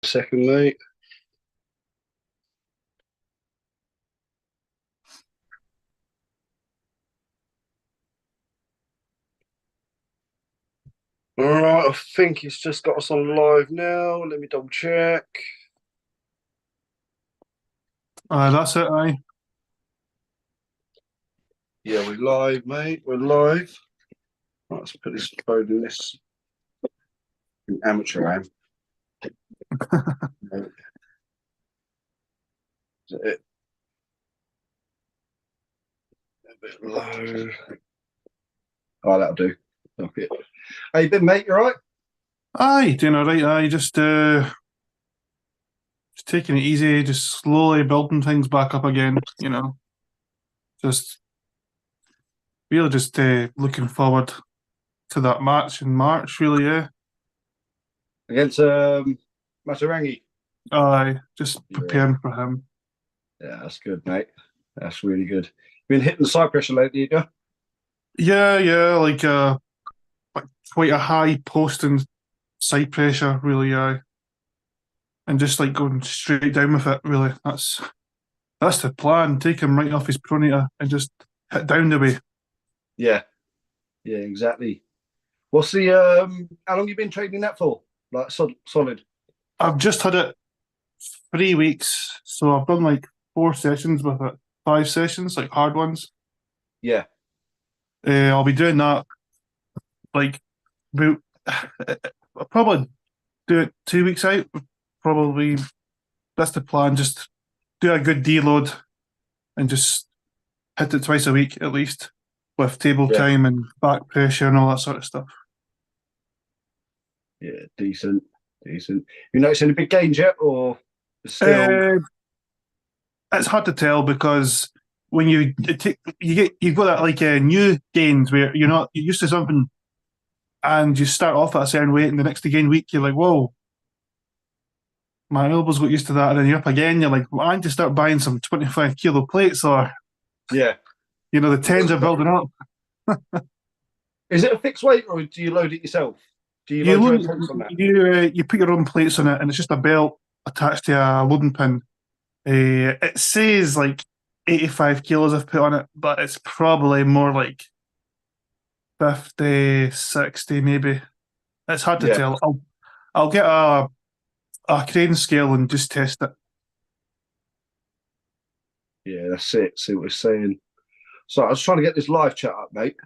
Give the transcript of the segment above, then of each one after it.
Second, mate. All right, I think it's just got us on live now. Let me double check. That's it, aye. Yeah, we're live, mate. We're live. Right, let's put this phone in this amateur am. Is it a bit low? Oh, that'll do. Okay. How you been, mate? You all right? Aye, doing all right, aye. Just taking it easy, just slowly building things back up again. Just really just looking forward to that match in March, really, yeah. Against Matarangi. Aye, just Yeah, preparing for him. yeah, that's good, mate. That's really good. Been hitting the side pressure lately, yeah? Yeah, yeah, like quite a high posting side pressure, really, aye. And just like going straight down with it, really. That's the plan. Take him right off his pronita and just hit down the way. Yeah, yeah, exactly. What's the how long you been training that for? Like solid. I've just had it 3 weeks. So I've done like 4 sessions with it, 5 sessions, like hard ones. Yeah, I'll be doing that like about, I'll probably do it 2 weeks out. Probably that's the plan. Just do a good deload and just hit it twice a week at least with table yeah, time and back pressure and all that sort of stuff. yeah. Decent, decent. You notice any big gains yet, or still? Uh, it's hard to tell because when you've got that like new gains where you're used to something and you start off at a certain weight, and the next again week you're like, whoa, my elbows got used to that, and then you're up again. You're like, well, I need to start buying some 25 kilo plates, or Yeah. the tens are building up. Is it a fixed weight, or do you load it yourself? Do you You load your load, own plates on that? you put your own plates on it, and it's just a belt attached to a loading pin. It says like 85 kilos I've put on it, but it's probably more like 50, 60 maybe. It's hard to Yeah, tell. I'll get a crane scale and just test it. yeah. That's it. See what we're saying. So I was trying to get this live chat up, mate.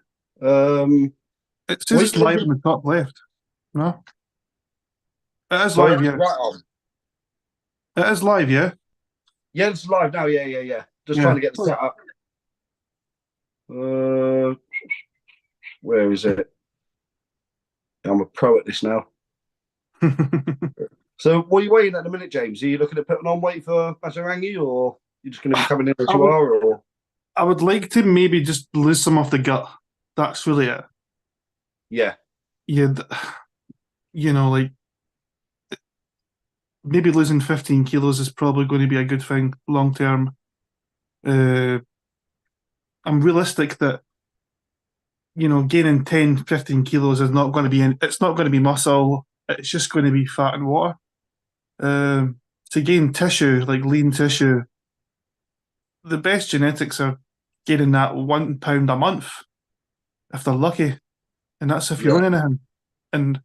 Um, It says what it's you gonna live do? in the top left. No, it is Sorry, live. Yeah, right on. it is live. Yeah, Yeah, it's live now. Yeah, yeah, yeah. Just trying yeah. to get the set up. Uh, where is it? I'm a pro at this now. So, what are you weighing at the minute, James? Are you looking at putting on weight for Masarangi, or you just going to be coming in as I you would are? Or I would like to maybe just lose some of the gut. That's really it. yeah, Yeah, like maybe losing 15 kilos is probably going to be a good thing long term. Uh, I'm realistic that gaining 10, 15 kilos is not going to be it's not going to be muscle. It's just going to be fat and water. To gain tissue, like lean tissue, the best genetics are gaining that 1 pound a month if they're lucky, and that's if you're yeah, running anything. And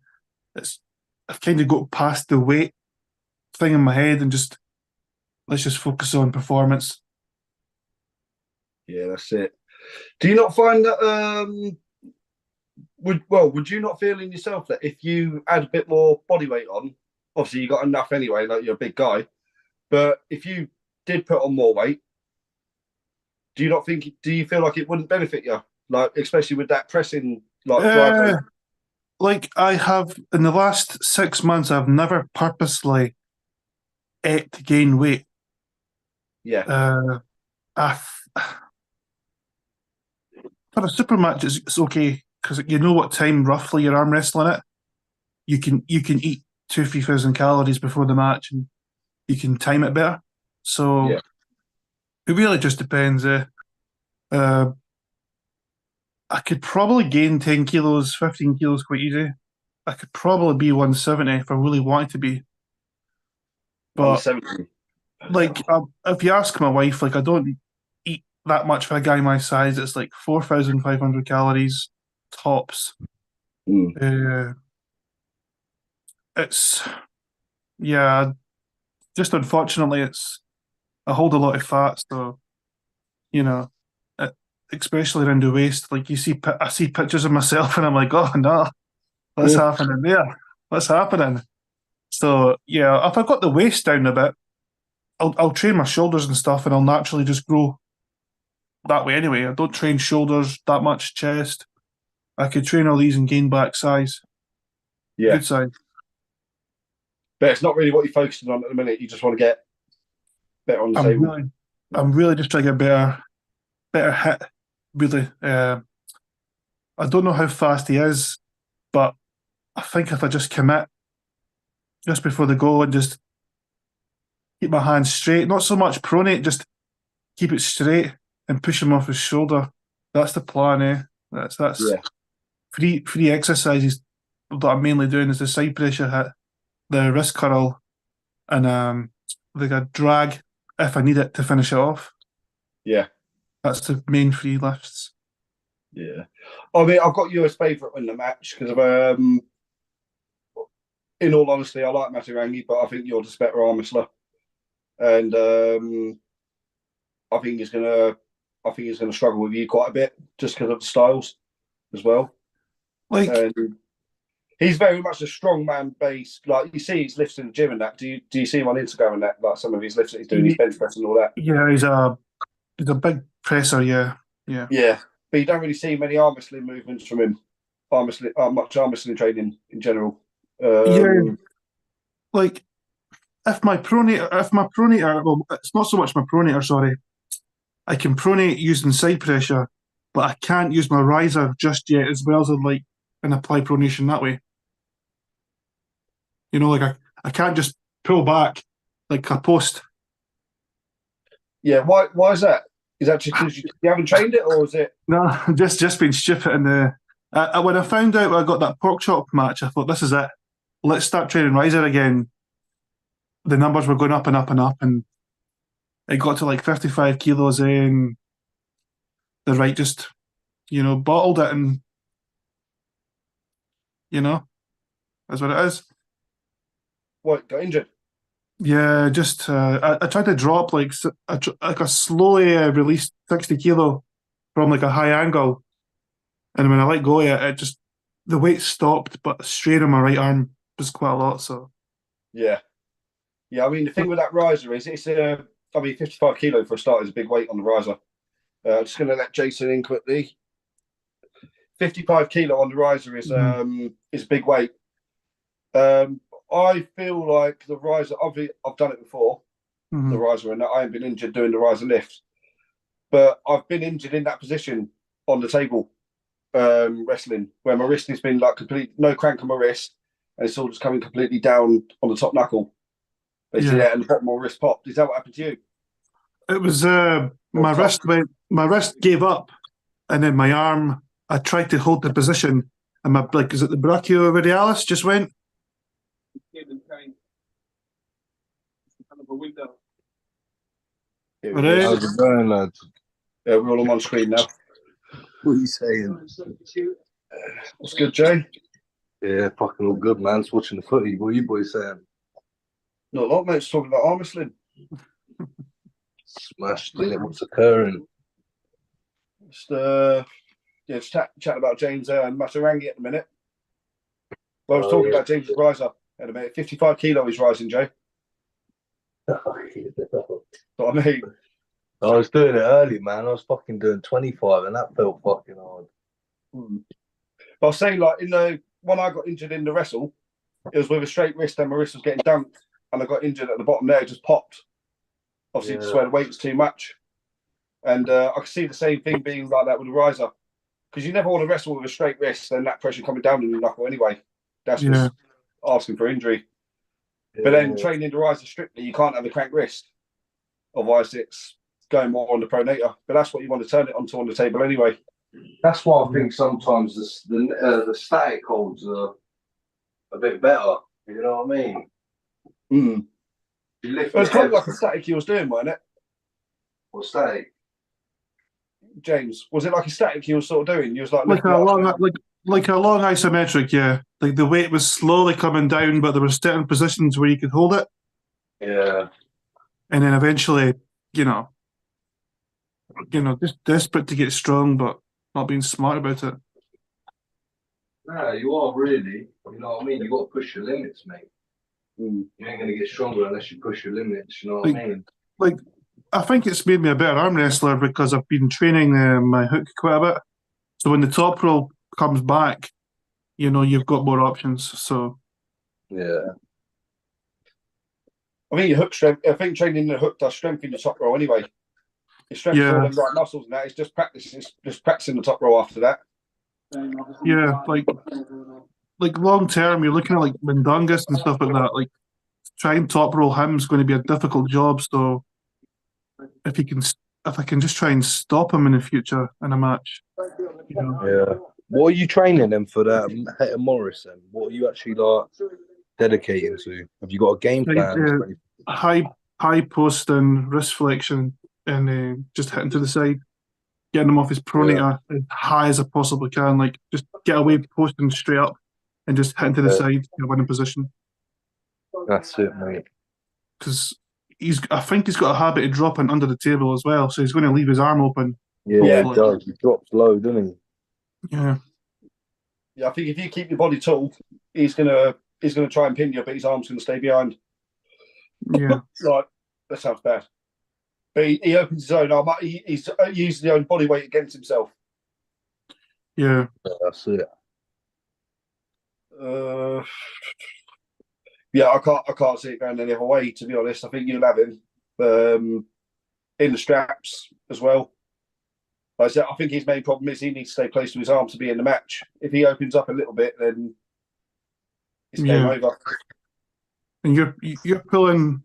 it's I've kind of got past the weight thing in my head and just let's just focus on performance. yeah. That's it. Do you not find that would you not feel in yourself that if you add a bit more body weight on, obviously you got enough anyway, like you're a big guy, but if you did put on more weight, do you feel like it wouldn't benefit you? Like especially with that pressing like drive weight? Uh, like I have in the last 6 months, I've never purposely ate to gain weight. Yeah, Uh, I, for a super match, it's okay because you know what time roughly you're arm wrestling it. You can eat 2, 3 thousand calories before the match, and you can time it better. yeah, So it really just depends. Uh, I could probably gain 10 kilos, 15 kilos quite easy. I could probably be 170 if I really wanted to be. But 170. like, if you ask my wife, like, I don't eat that much for a guy my size. It's like 4,500 calories tops. Mm. Uh, it's yeah, just unfortunately, I hold a lot of fat, so you know, it, especially around the waist. Like I see pictures of myself, and I'm like, oh no, what's Mm. happening there? What's happening? So yeah, if I got the waist down a bit, I'll train my shoulders and stuff, and I'll naturally just grow that way anyway. I don't train shoulders that much, chest. I could train all these and gain back size, Yeah, good size. but it's not really what you're focusing on at the minute. You just want to get better on the I'm table. really, I'm really just trying to get better hit. Really, I don't know how fast he is, but I think if I just commit just before the goal and just keep my hands straight, not so much pronate, just keep it straight and push him off his shoulder. That's the plan, eh? That's Yeah, free exercises that I'm mainly doing is the side pressure hit, the wrist curl, and like a drag if I need it to finish it off. yeah, That's the main free lifts. yeah. I mean, I've got you as favourite in the match because of in all honesty, I like Matarangi, but I think you're just better arm wrestler, and I think he's gonna, I think he's gonna struggle with you quite a bit just because of the styles as well. Like, And he's very much a strong man based. Like you see his lifts in the gym and that. Do you see him on Instagram and that? Like some of his lifts that he's doing, his bench press and all that. yeah, he's a big presser. Yeah, yeah, Yeah, but you don't really see many arm wrestling movements from him. Much arm wrestling training in general. yeah. Um, Like if my pronator, well, it's not so much my pronator. Sorry, I can pronate using side pressure, but I can't use my riser just yet as well as I'd like and apply pronation that way. Like I can't just pull back like a post. yeah, why is that? Is that just because you haven't trained it, or is it? No, just being stupid. And when I found out I got that pork chop match, I thought this is it. Let's start training riser again. The numbers were going up and up and up, and it got to like 55 kilos in. The right just bottled it, and that's what it is. What got injured? Yeah, just I tried to drop like a slowly released 60 kilo from like a high angle, and when I let go of it, it just the weight stopped, but the strain on my right arm was quite a lot. So Yeah, yeah. I mean, the thing with that riser is it's I mean, 55 kilo for a start is a big weight on the riser. Just going to let Jason in quickly. 55 kilo on the riser is mhm, a big weight. I feel like the riser. I've done it before. The mhm, riser, and I haven't been injured doing the riser lift, but I've been injured in that position on the table wrestling, where my wrist has been like complete no crank on my wrist, and it's all just coming completely down on the top knuckle, basically, yeah. yeah, and the bottom of my wrist popped. Is that what happened to you? It was Or top? my wrist gave up, and then my arm. I tried to hold the position, and my like is it the brachioradialis just went. Here he Right. is. How's it going, lads? Yeah, we're all on screen now. What are you saying? What's good, Jay? Yeah, fucking all good, man. Just watching the footy. What are you boys saying? Not a lot, mate. Just talking about arm wrestling. Smashed in it. What's occurring? Just yeah, just chatting about James and Matarangi at the minute. Well, I was talking Yeah. about James's riser at a minute. 55 kilo he's rising, Jay. What I mean. I was doing it early, man. I was fucking doing 25, and that felt fucking hard. But I was saying, like, when I got injured in the wrestle, it was with a straight wrist and my wrist was getting dunked, and I got injured at the bottom there, it just popped. Obviously, just where the weight was too much. And I could see the same thing being like that with the riser. Because you never want to wrestle with a straight wrist and that pressure coming down in your knuckle anyway. That's Yeah, just asking for injury. Yeah. But then training the riser strictly, you can't have a crank wrist. Otherwise, it's going more on the pronator. But that's what you want to turn it onto on the table anyway. That's why I think sometimes the static holds are a bit better. You know what I mean? Mm. You lift It was your kind of head. like a static he was doing, wasn't it? What's that? James, was it like a static he was sort of doing? He was like Like lifting a it up. long, like a long isometric, yeah. Like the weight was slowly coming down, but there were certain positions where you could hold it, Yeah. and then eventually, you know, just desperate to get strong, but not being smart about it. No, you are really. You know what I mean? You got to push your limits, mate. Mm. You ain't gonna get stronger unless you push your limits. You know what I mean? Like, I think it's made me a better arm wrestler because I've been training my hook quite a bit. So when the top roll comes back, you've got more options. So Yeah. I think your hook strength. I think training the hook does strengthen the top row anyway. It strengthens all yeah, them right muscles and that. It's just practice. It's just practicing the top row after that. yeah, like long term, you're looking at like Mundungus and stuff like that. Like trying top roll him is going to be a difficult job. So if I can just try and stop him in the future in a match, Yeah. What are you training them for that Hector Morris then? What are you actually like dedicating to? Have you got a game like, plan? high post and wrist flexion, and just hitting to the side, getting him off his pronator as high as I possibly can. Like just get away posting straight up, and just hitting to the side, winning position. That's it, mate. Because I think he's got a habit of dropping under the table as well, so he's going to leave his arm open. Yeah, hopefully. he does. He drops low, doesn't he? Yeah. Yeah, I think if you keep your body tall, he's gonna try and pin you, but his arm's gonna stay behind. Yeah. Like that sounds bad. But he opens his own arm. He's using his own body weight against himself. Yeah. That's it. Yeah, I can't see it going any other way. To be honest, I think you'll have him in the straps as well. Like I said, I think his main problem is he needs to stay close to his arm to be in the match. If he opens up a little bit, then it's game over. And you're pulling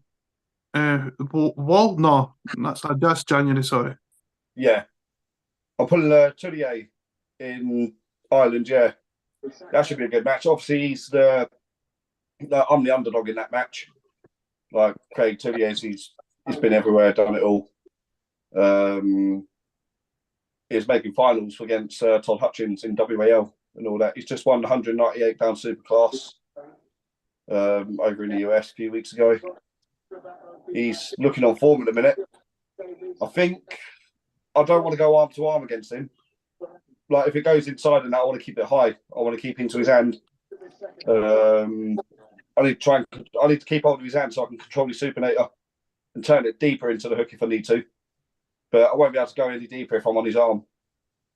Wall? No, that's January. Sorry. Yeah, I'm pulling Tullier in Ireland. Yeah, that should be a good match. Obviously, I'm the underdog in that match. Like Craig Tullier, he's been everywhere, done it all. He's making finals against Todd Hutchins in WAL and all that. He's just won the 198-pound superclass over in the US a few weeks ago. He's looking on form at the minute. I think I don't want to go arm to arm against him. Like if it goes inside and that, I want to keep it high. I want to keep into his hand. I need to keep hold of his hand so I can control his supinator and turn it deeper into the hook if I need to. But I won't be able to go any deeper if I'm on his arm.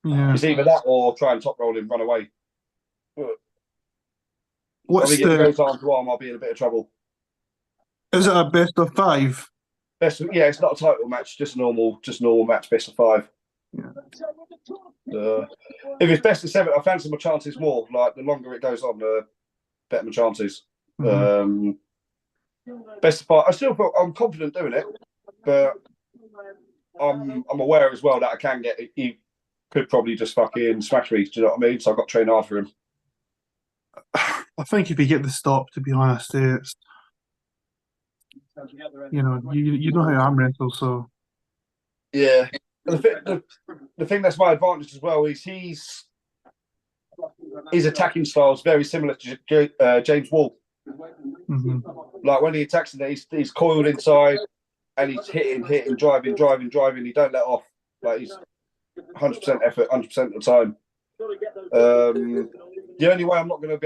Yeah. It's either that or try and top roll him, run away. What's if it goes arm to arm, I'll be in a bit of trouble. Is it a best of 5? It's not a title match, just normal match, best of 5. Yeah. If it's best of 7, I fancy my chances more. Like the longer it goes on, the better my chances. Mm-hmm. Best of 5. I still feel I'm confident doing it, but I'm aware as well that I can get. He could probably just fucking smash me. Do you know what I mean? So I've got to train hard for him. I think if you get the stop, to be honest, it's you know how arm wrestle, so yeah. The thing that's my advantage as well is his attacking style is very similar to James Wall. Mm-hmm. Like when he attacks it, he's coiled inside and he's hitting, driving. He don't let off. Like he's 100% effort, 100% of the time. The only way I'm going to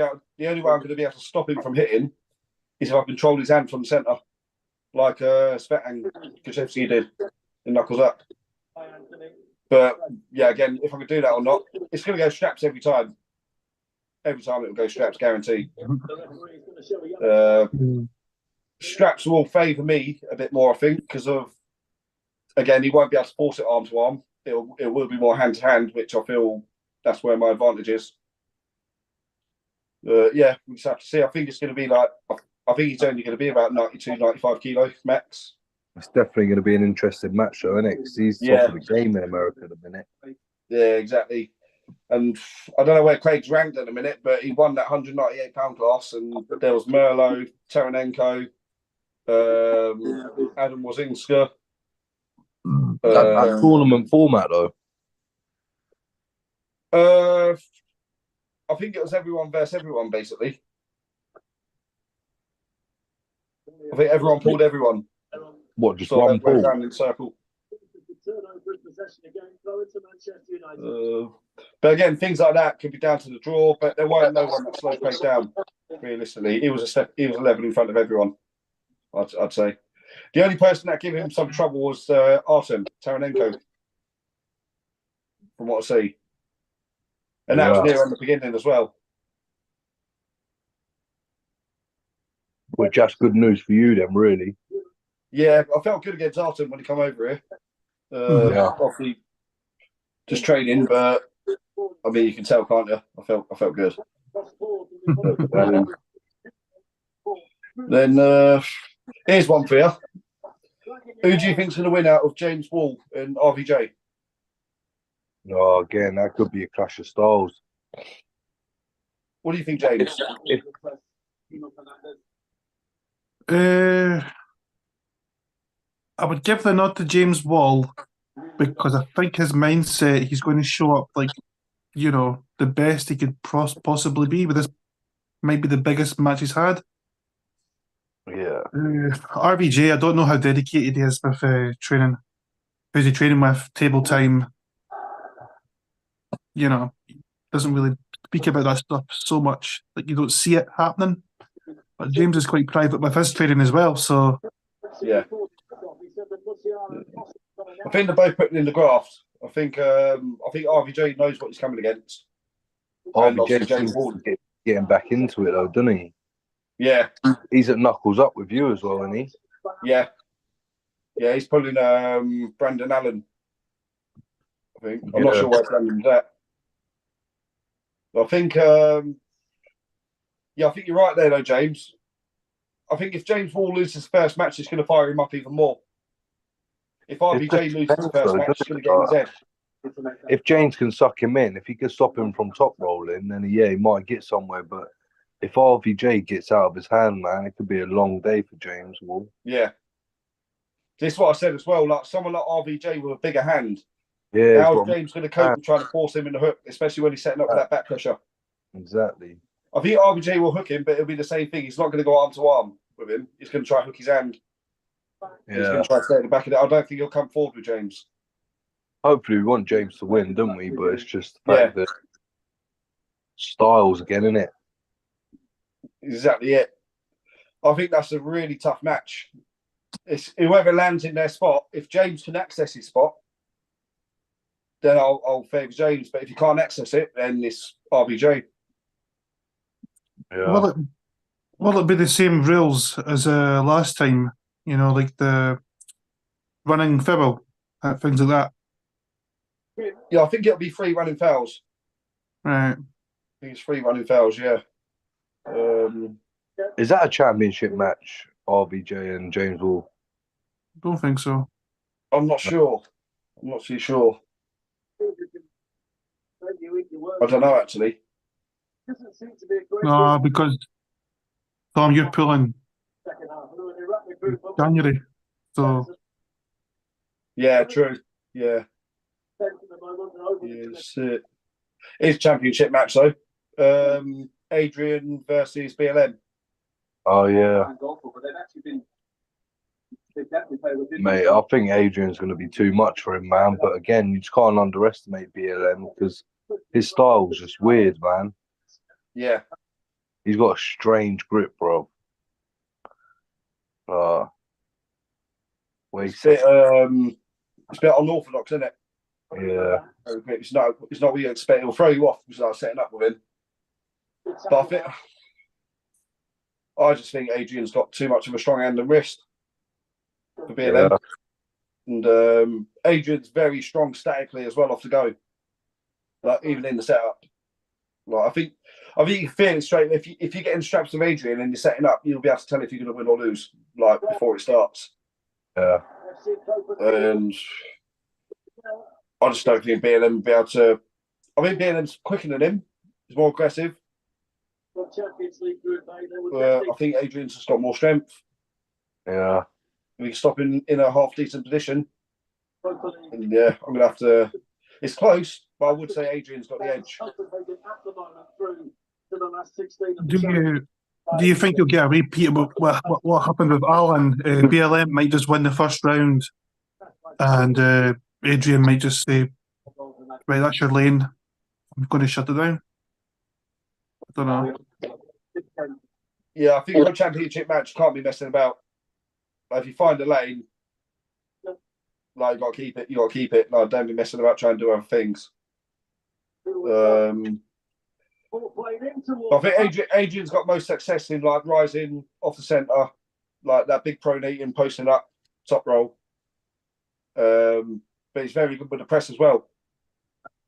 be able to stop him from hitting is if I control his hand from the centre, like Svetlana Kushevsky did in Knuckles Up. But yeah, again, if I could do that or not, it's going to go straps every time. Every time it will go straps, guaranteed. Straps will favour me a bit more, I think, because of, again, he won't be able to force it arm to arm. It will be more hand to hand, which I feel that's where my advantage is. Yeah, we just have to see. I think it's going to be like, I think he's only going to be about 92, 95 kilo max. It's definitely going to be an interesting match, though, isn't it? Because he's top of the game in America at the minute. Yeah, exactly. And I don't know where Craig's ranked at the minute, but he won that 198-pound class, and there was Merlo, Taranenko, Adam Wazinska. That tournament format, though. I think it was everyone versus everyone, basically. I think everyone pulled everyone. What, just So one they went pull? round in a circle. But again, things like that could be down to the draw, but there weren't no one that slowed Craig down. Realistically, he was a level in front of everyone. I'd say the only person that gave him some trouble was Artem Taranenko, from what I see, and that was near on the beginning as well. Which that's good news for you, then, really. Yeah, I felt good against Artem when he came over here. Obviously, just training, but I mean, you can tell, can't you? I felt good. Then here's one for you. Who do you think's going to win out of James Wall and RVJ? Oh, again, that could be a clash of styles. What do you think, James? I would give the nod to James Wall because I think his mindset, he's going to show up like, the best he could possibly be. But this might be the biggest match he's had. Yeah. RVJ, I don't know how dedicated he is with training. Who's he training with? Table time. Doesn't really speak about that stuff so much. Like, you don't see it happening. But James is quite private with his training as well. So yeah, I think they're both putting in the graft. I think RVJ knows what he's coming against. RVJ James Wall getting back into it though, doesn't he? Yeah, he's at knuckles up with you as well, isn't he? Yeah, he's pulling Brandon Allen. I think I'm not sure where Brandon's at. I think, I think you're right there, though, James. I think if James Wall loses his first match, it's going to fire him up even more. If RVJ loses his first match, it's going to get in his head. If James can suck him in, if he can stop him from top rolling, then he might get somewhere. But if RVJ gets out of his hand, man, it could be a long day for James Wall. Yeah. This is what I said as well. Like someone like RVJ with a bigger hand. Yeah. How's James going to cope with trying to force him in the hook, especially when he's setting up with that back pressure? Exactly. I think RVJ will hook him, but it'll be the same thing. He's not going to go arm to arm with him. He's going to try to hook his hand. Yeah. He's going to try to stay at the back of it. I don't think he'll come forward with James. Hopefully, we want James to win, don't we? But it's just the fact that styles again, isn't it? Exactly it. I think that's a really tough match. It's whoever lands in their spot. If James can access his spot, then I'll favour James. But if you can't access it, then it's RVJ. Yeah. Will it be the same rules as last time? Like the running foul, things like that. Yeah, I think it'll be 3 running fouls. Right. I think it's 3 running fouls. Yeah. Is that a championship match, RVJ and James Wall? Don't think so. I'm not sure. I'm not too sure. I don't know, actually. No, because, Tom, you're pulling January. So. Yeah, true. Yeah. It's championship match, though. Adrian versus BLM. Oh, yeah. Mate, I think Adrian's going to be too much for him, man. But again, you just can't underestimate BLM because his style's just weird, man. Yeah. He's got a strange grip, bro. It's a bit unorthodox, isn't it? Yeah. It's not what you expect. It'll throw you off because I'm setting up with him. But I just think Adrian's got too much of a strong hand and wrist for BLM. Yeah. And Adrian's very strong statically as well off the go. Like even in the setup. Like I think you can feel it straight. If you're getting straps with Adrian and you're setting up, you'll be able to tell if you're going to win or lose, like before it starts. Yeah. And I just don't think BLM will be able to. I mean, BLM's quicker than him. He's more aggressive. I think Adrian's just got more strength. Yeah. We can stop in a half decent position. And yeah, I'm gonna have to. It's close, but I would say Adrian's got the edge. Do you think you'll get a repeat of what happened with Alan? BLM might just win the first round, and Adrian might just say, "Right, that's your lane. I'm going to shut it down." I don't know. Yeah, I think for a championship match, you can't be messing about. Like, if you find a lane, like, you got to keep it. You got to keep it. Like, don't be messing about trying to do other things. I think Adrian's got most success in like rising off the centre, like that big pronating, posting up, top roll. But he's very good with the press as well.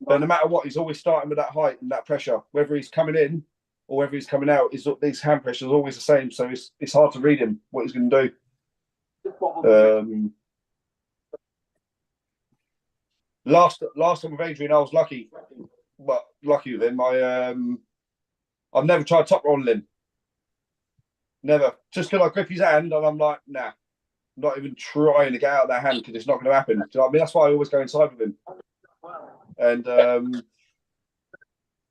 But no matter what, he's always starting with that height and that pressure. Whether he's coming in or whether he's coming out, these hand pressures are always the same. So it's hard to read him what he's going to do. Last time with Adrian, I was lucky. But lucky with him, I've never tried top rolling him. Never. Just because I grip his hand and I'm like, nah, not even trying to get out of that hand because it's not going to happen. Do you know what I mean? That's why I always go inside with him. And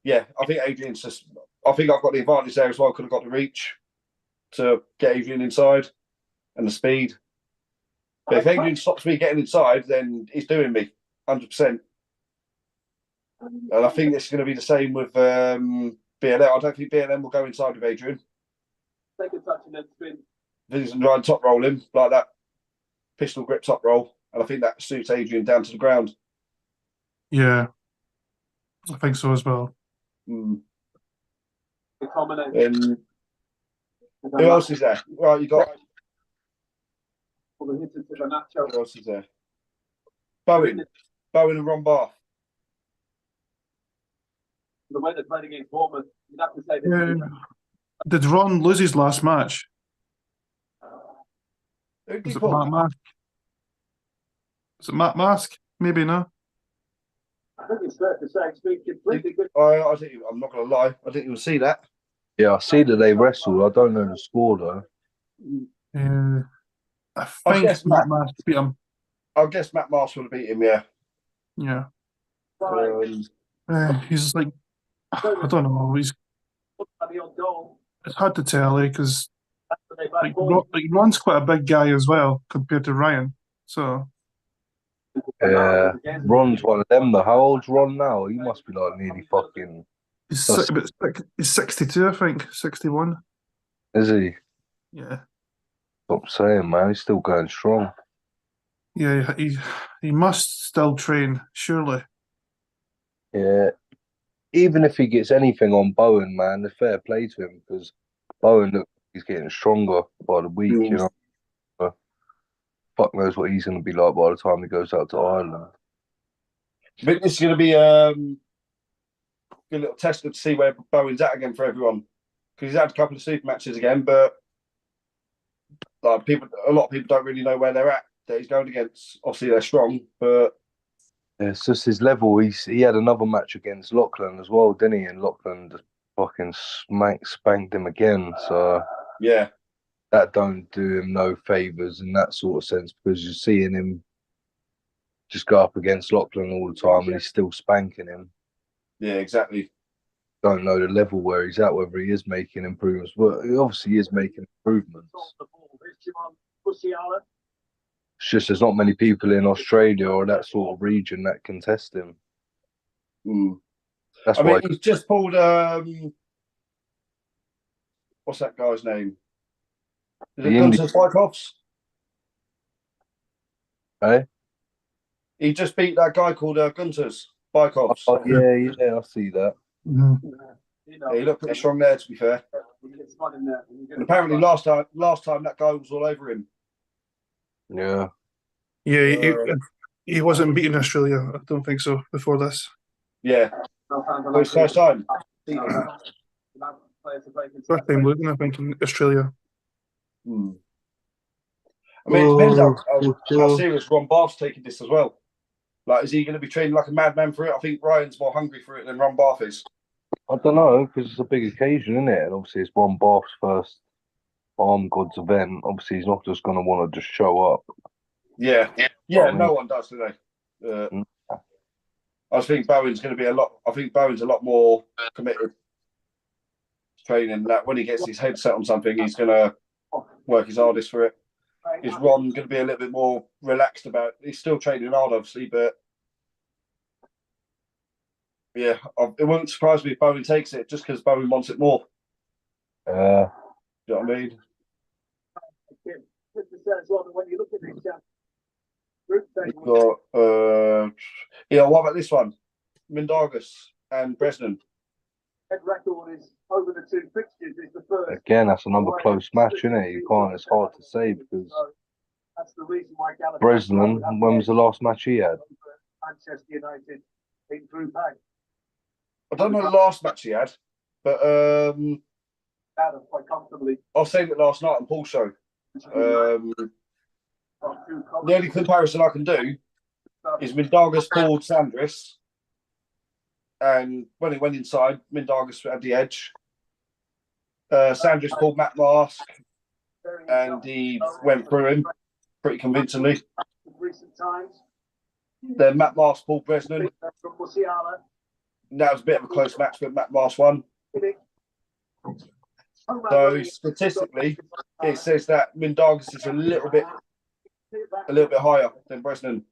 yeah, I think Adrian's just. I think I've got the advantage there as well. Could have got the reach to get Adrian inside and the speed. But if Adrian stops me getting inside, then he's doing me 100%. And I think it's going to be the same with BLM. I don't think BLM will go inside with Adrian. Take a touch and then spin. He's going to top roll him like that pistol grip top roll. And I think that suits Adrian down to the ground. Yeah, I think so as well. Mm. The Who else is there? Right, you got. Who else is there? Bowen and Ron Bath. The way they played against Bournemouth, you'd have to say this. Did Ron lose his last match? Who did Was he it pull? Matt Mask? Was it Matt Mask? Maybe no. I think it's fair to say it's been completely good. I'm not going to lie. I didn't even see that. Yeah, I see that they wrestled. I don't know the score though. I think Matt Mask beat him. I guess Matt Marsh would have beat him, yeah. Yeah. Right. He's like, I don't know. It's hard to tell because Ron's quite a big guy as well compared to Ryan. So yeah, Ron's one of them though. How old's Ron now? He must be like nearly fucking. he's 62, I think, 61. Is he? Yeah. Stop saying, man. He's still going strong. Yeah, he must still train, surely. Yeah. Even if he gets anything on Bowen, man, the fair play to him because Bowen looks he's getting stronger by the week, you know. Fuck knows what he's going to be like by the time he goes out to Ireland. I think this is going to be a little test to see where Bowen's at again for everyone because he's had a couple of super matches again, but like a lot of people don't really know where they're at that he's going against. Obviously, they're strong, but yeah, it's just his level. He had another match against Lachlan as well, didn't he? And Lachlan just fucking spanked him again. So yeah, that don't do him no favours in that sort of sense because you're seeing him just go up against Lachlan all the time and he's still spanking him. Yeah, exactly. Don't know the level where he's at, whether he is making improvements, but he obviously is making improvements. It's just there's not many people in Australia or that sort of region that can test him. Mm. That's I why mean, he's just pulled. What's that guy's name? Is it Gunther's Bykoffs? Hey? He just beat that guy called Gunther's Bykoffs. Oh, yeah, I see that. Mm-hmm. Yeah, he looked pretty strong there, to be fair. And apparently, last time that guy was all over him. Yeah. Yeah, he wasn't beating Australia. I don't think so before this. Yeah. His first time. First time losing, I think, in Australia. Hmm. I mean, it depends how serious Ron Bath's taking this as well. Like, is he going to be training like a madman for it? I think Ryan's more hungry for it than Ron Bath is. I don't know, because it's a big occasion, isn't it? And obviously it's Ron Bath's first Arm Gods event, obviously he's not just going to want to just show up. Yeah. I mean- No one does, do they? Mm. I think Bowen's going to be a lot. I think Bowen's a lot more committed to training. That when he gets his head set on something, he's going to work his hardest for it. Is Ron going to be a little bit more relaxed about it? He's still training hard, obviously, but yeah, it won't surprise me if Bowen takes it just because Bowen wants it more. You know what I mean? When you look at this group We've table, got, yeah, what about this one? Mindaugas and Bresnan. head record is over the two fixtures is the first. Again, that's another close match, isn't it? You can't. It's hard to say because That's the reason why Gallagher. Bresnan, when was the last match he had? Manchester United in Group A. I don't know the last match he had, but Adam quite comfortably. I was saying it last night on Paul's show. The only comparison I can do is Mindaugas pulled Sandris, and when he went inside, Mindaugas had the edge. Sandris pulled Matt Mask, and he went through him pretty convincingly. Recent times. Then Matt Mask pulled Bresnan. From Musiala. That was a bit of a close match, but Matt Mask won. So statistically, it says that Mindaugas is a little bit higher than Bresnan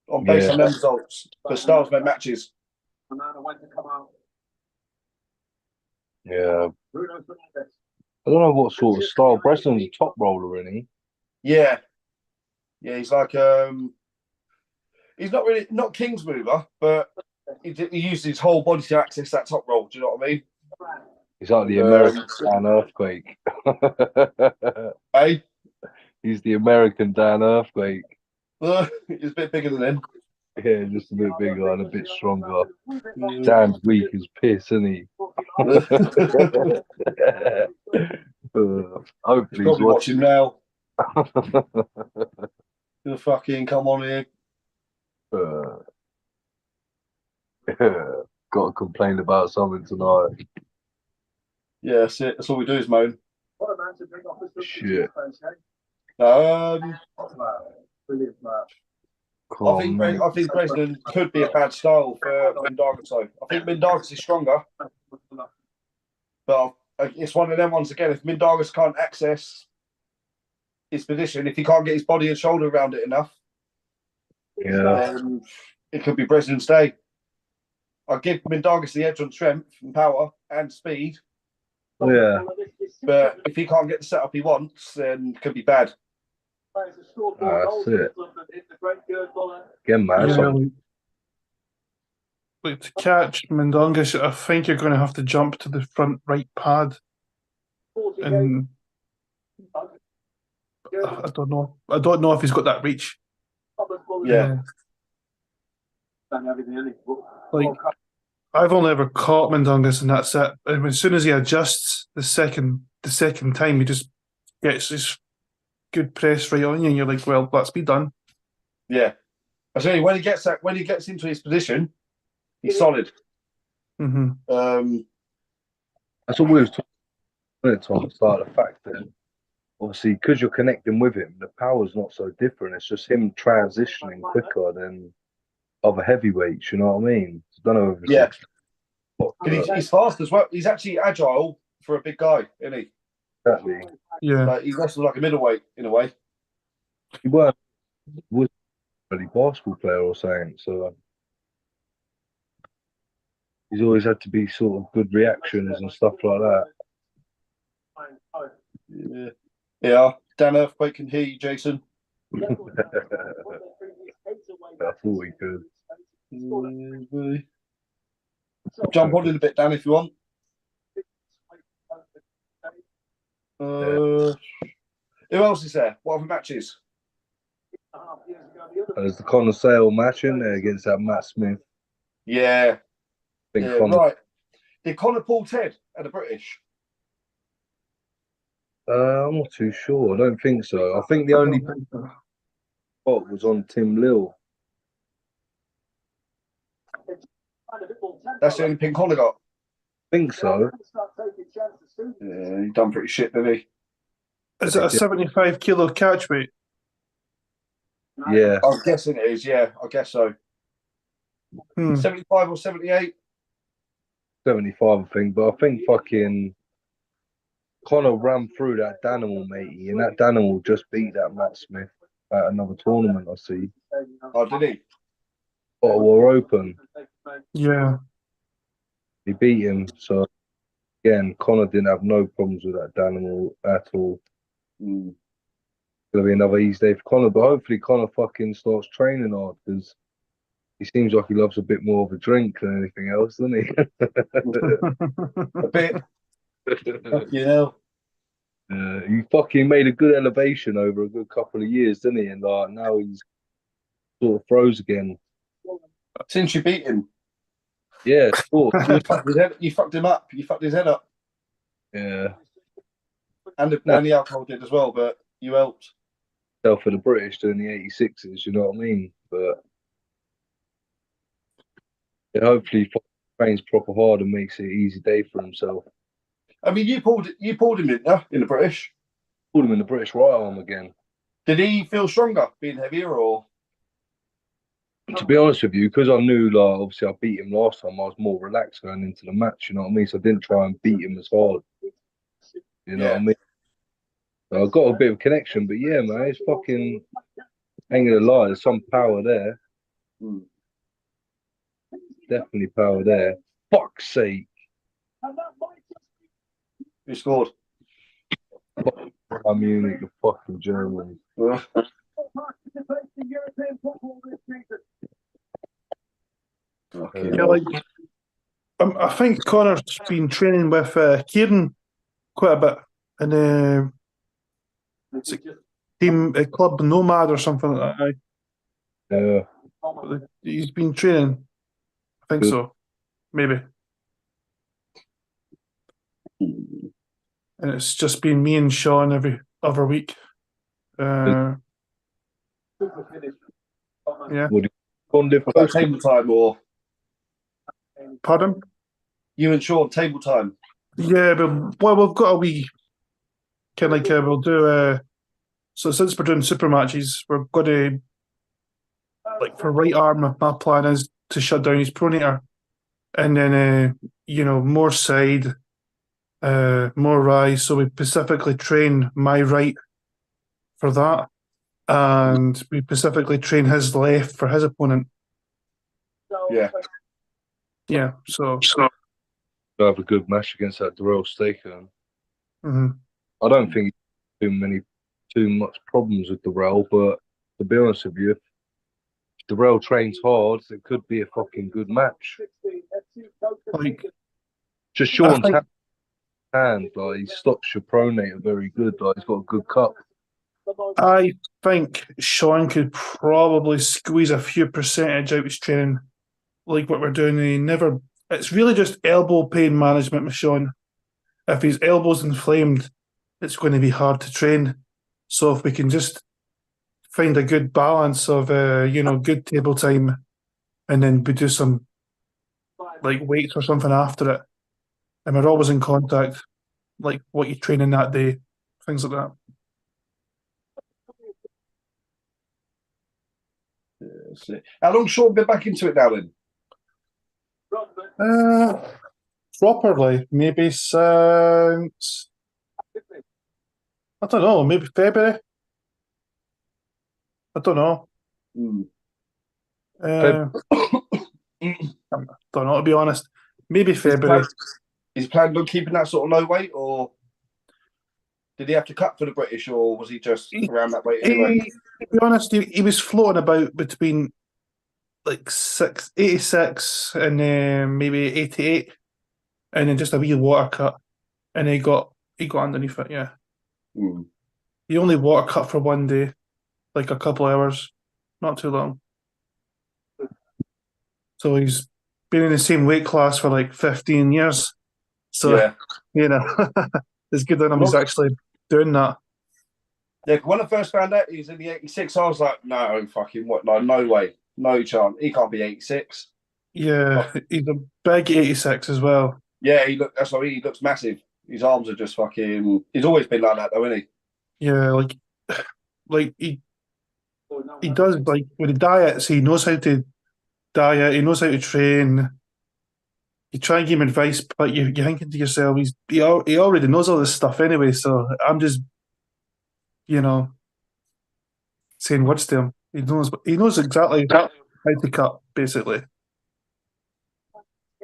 on based on them results. But styles make matches. Yeah. I don't know what sort of style. Bresnan's a top roller, isn't he? Yeah, he's like he's not King's mover, but he uses his whole body to access that top roll. Do you know what I mean? He's like the American Dan Earthquake. Hey, He's the American Dan Earthquake. he's a bit bigger than him. Yeah, just a bit bigger and a bit stronger. Dan's weak as piss, isn't he? Hopefully He's probably watching now. Gonna fucking come on here. Got to complain about something tonight. Yeah, that's it. That's all we do is moan. What a man to bring off the Shit. Brilliant match. I think Bresnan could be a bad style for Mindaugas. So I think Mindaugas is stronger, but it's one of them ones again. If Mindaugas can't access his position, if he can't get his body and shoulder around it enough, it could be Bresnan's day. I give Mindaugas the edge on strength and power and speed. Yeah. But if he can't get the setup he wants, then it could be bad. That's it. Again, man. Yeah, like to catch Mindaugas, I think you're going to have to jump to the front right pad. And I don't know. I don't know if he's got that reach. Yeah. Like, I've only ever caught Mindaugas and that's it. And as soon as he adjusts the second time, he just gets his good press right on you, and you're like, well, let's be done. Yeah. I tell you, when he gets into his position, he's solid. Mm-hmm. That's what we was talking about, Tom. It's like the fact that obviously because you're connecting with him, the power's not so different. It's just him transitioning quicker than other heavyweights. You know what I mean? I don't know if it's he's fast as well. He's actually agile for a big guy, isn't he? exactly. Yeah. Like, he wrestles like a middleweight in a way. He was a basketball player or something, so he's always had to be sort of good reactions and stuff like that. Yeah. Dan Earthquake can hear you, Jason. I thought he could. Jump on in a bit, Dan, if you want. Who else is there? What other matches? There's the Conor Sale match in there against that Matt Smith. Yeah. Conor... Right. Did Conor pull Ted at the British? I'm not too sure. I don't think so. I think the only spot was on Tim Lill. That's the only pin Conor got. I think so. Yeah, he done pretty shit, didn't he? Is it a 75 kilo catch weight? Yeah. I'm guessing it is, yeah. I guess so. 75 or 78? 75, I think. But I think fucking Connor ran through that Danimal, matey, and that Danimal just beat that Matt Smith at another tournament, I see. Oh, did he? Ottawa Open. Yeah. He beat him. So, again, Connor didn't have no problems with that Danimal at all. Mm. Gonna be another easy day for Connor, but hopefully Connor fucking starts training hard because he seems like he loves a bit more of a drink than anything else, doesn't he? A bit. You know. He fucking made a good elevation over a good couple of years, didn't he? And like now he's sort of froze again. Since you beat him, Yeah, sort of. you fucked him up. You fucked his head up. Yeah. And the alcohol did as well, but you helped. For the British doing the 86s, you know what I mean? But yeah, hopefully he trains proper hard and makes it an easy day for himself. I mean, you pulled him in the British. Pulled him in the British right arm again. Did he feel stronger being heavier, or? To be honest with you, because I knew, like, obviously I beat him last time, I was more relaxed going into the match, you know what I mean? So I didn't try and beat him as hard. You know what I mean? So I got a bit of connection, but yeah, man, it's fucking, ain't gonna lie, there's some power there. Mm. Definitely power there. Fuck's sake. Who scored? I'm Munich, the fucking Germans. Yeah, like I think Connor's been training with Kieran quite a bit in team Club Nomad or something like that. Yeah. He's been training. I think so. Maybe. And it's just been me and Sean every other week. Yeah. Would you about table time or? Pardon? You and Sean, table time. Yeah, but well, we've got a wee kind of like we'll do. So since we're doing super matches, we're going to like for right arm. My plan is to shut down his pronator, and then more side, more rise. So we specifically train my right for that, and we specifically train his left for his opponent. Yeah. So have a good match against that Darrell Staker. Mm-hmm. I don't think too much problems with Darrell, but to be honest with you, if Darrell trains hard, it could be a fucking good match. Like, just Sean's hand, like he stops your pronator very good. Like he's got a good cut. I think Sean could probably squeeze a few percentage out his training, like what we're doing. It's really just elbow pain management with Sean. If his elbow's inflamed, it's going to be hard to train. So if we can just find a good balance of, good table time, and then we do some like weights or something after it, and we're always in contact, like what you're training that day, things like that. How long Sean been back into it now then? Properly, maybe since I don't know, maybe February. I don't know. I don't know, to be honest. Maybe February. Is he planning on keeping that sort of low weight, or did he have to cut for the British, or was he just around that weight anyway? To be honest, he was floating about between like 86 and maybe 88, and then just a wee water cut, and he got underneath it. Yeah, he only water cut for one day, like a couple hours, not too long. So he's been in the same weight class for like 15 years. So it's good on him. He's actually doing that. Yeah, when I first found out he was in the 86, I was like, no fucking what? No way. No chance. He can't be 86. Yeah, he's a big 86 as well. Yeah, he looks massive. His arms are just fucking. He's always been like that, though, isn't he? Yeah, like he does like with the diets. He knows how to diet. He knows how to train. You try and give him advice, but you're thinking to yourself, he already knows all this stuff anyway. So I'm just, you know, saying words to him. He knows exactly how to cut, basically.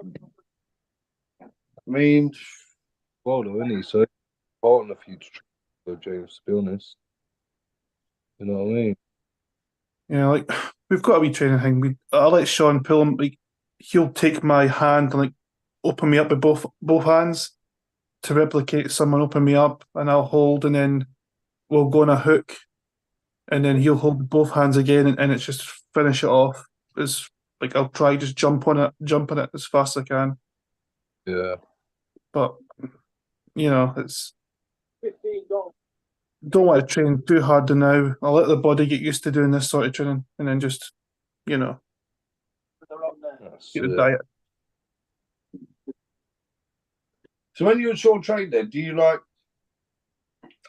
I mean, Well, though, isn't he? So important for you to train with James, to be honest. You know what I mean? Yeah, like we've got a wee training thing. I let Sean pull him. Like he'll take my hand and like open me up with both hands to replicate someone open me up, and I'll hold, and then we'll go on a hook, and then he'll hold both hands again, and it's just finish it off. It's like I'll try just jump on it as fast as I can. Yeah. But it's $15. don't want to train too hard now. I'll let the body get used to doing this sort of training, and then just They're on there. That's get the it. diet. so when you and Sean trained, then do you like?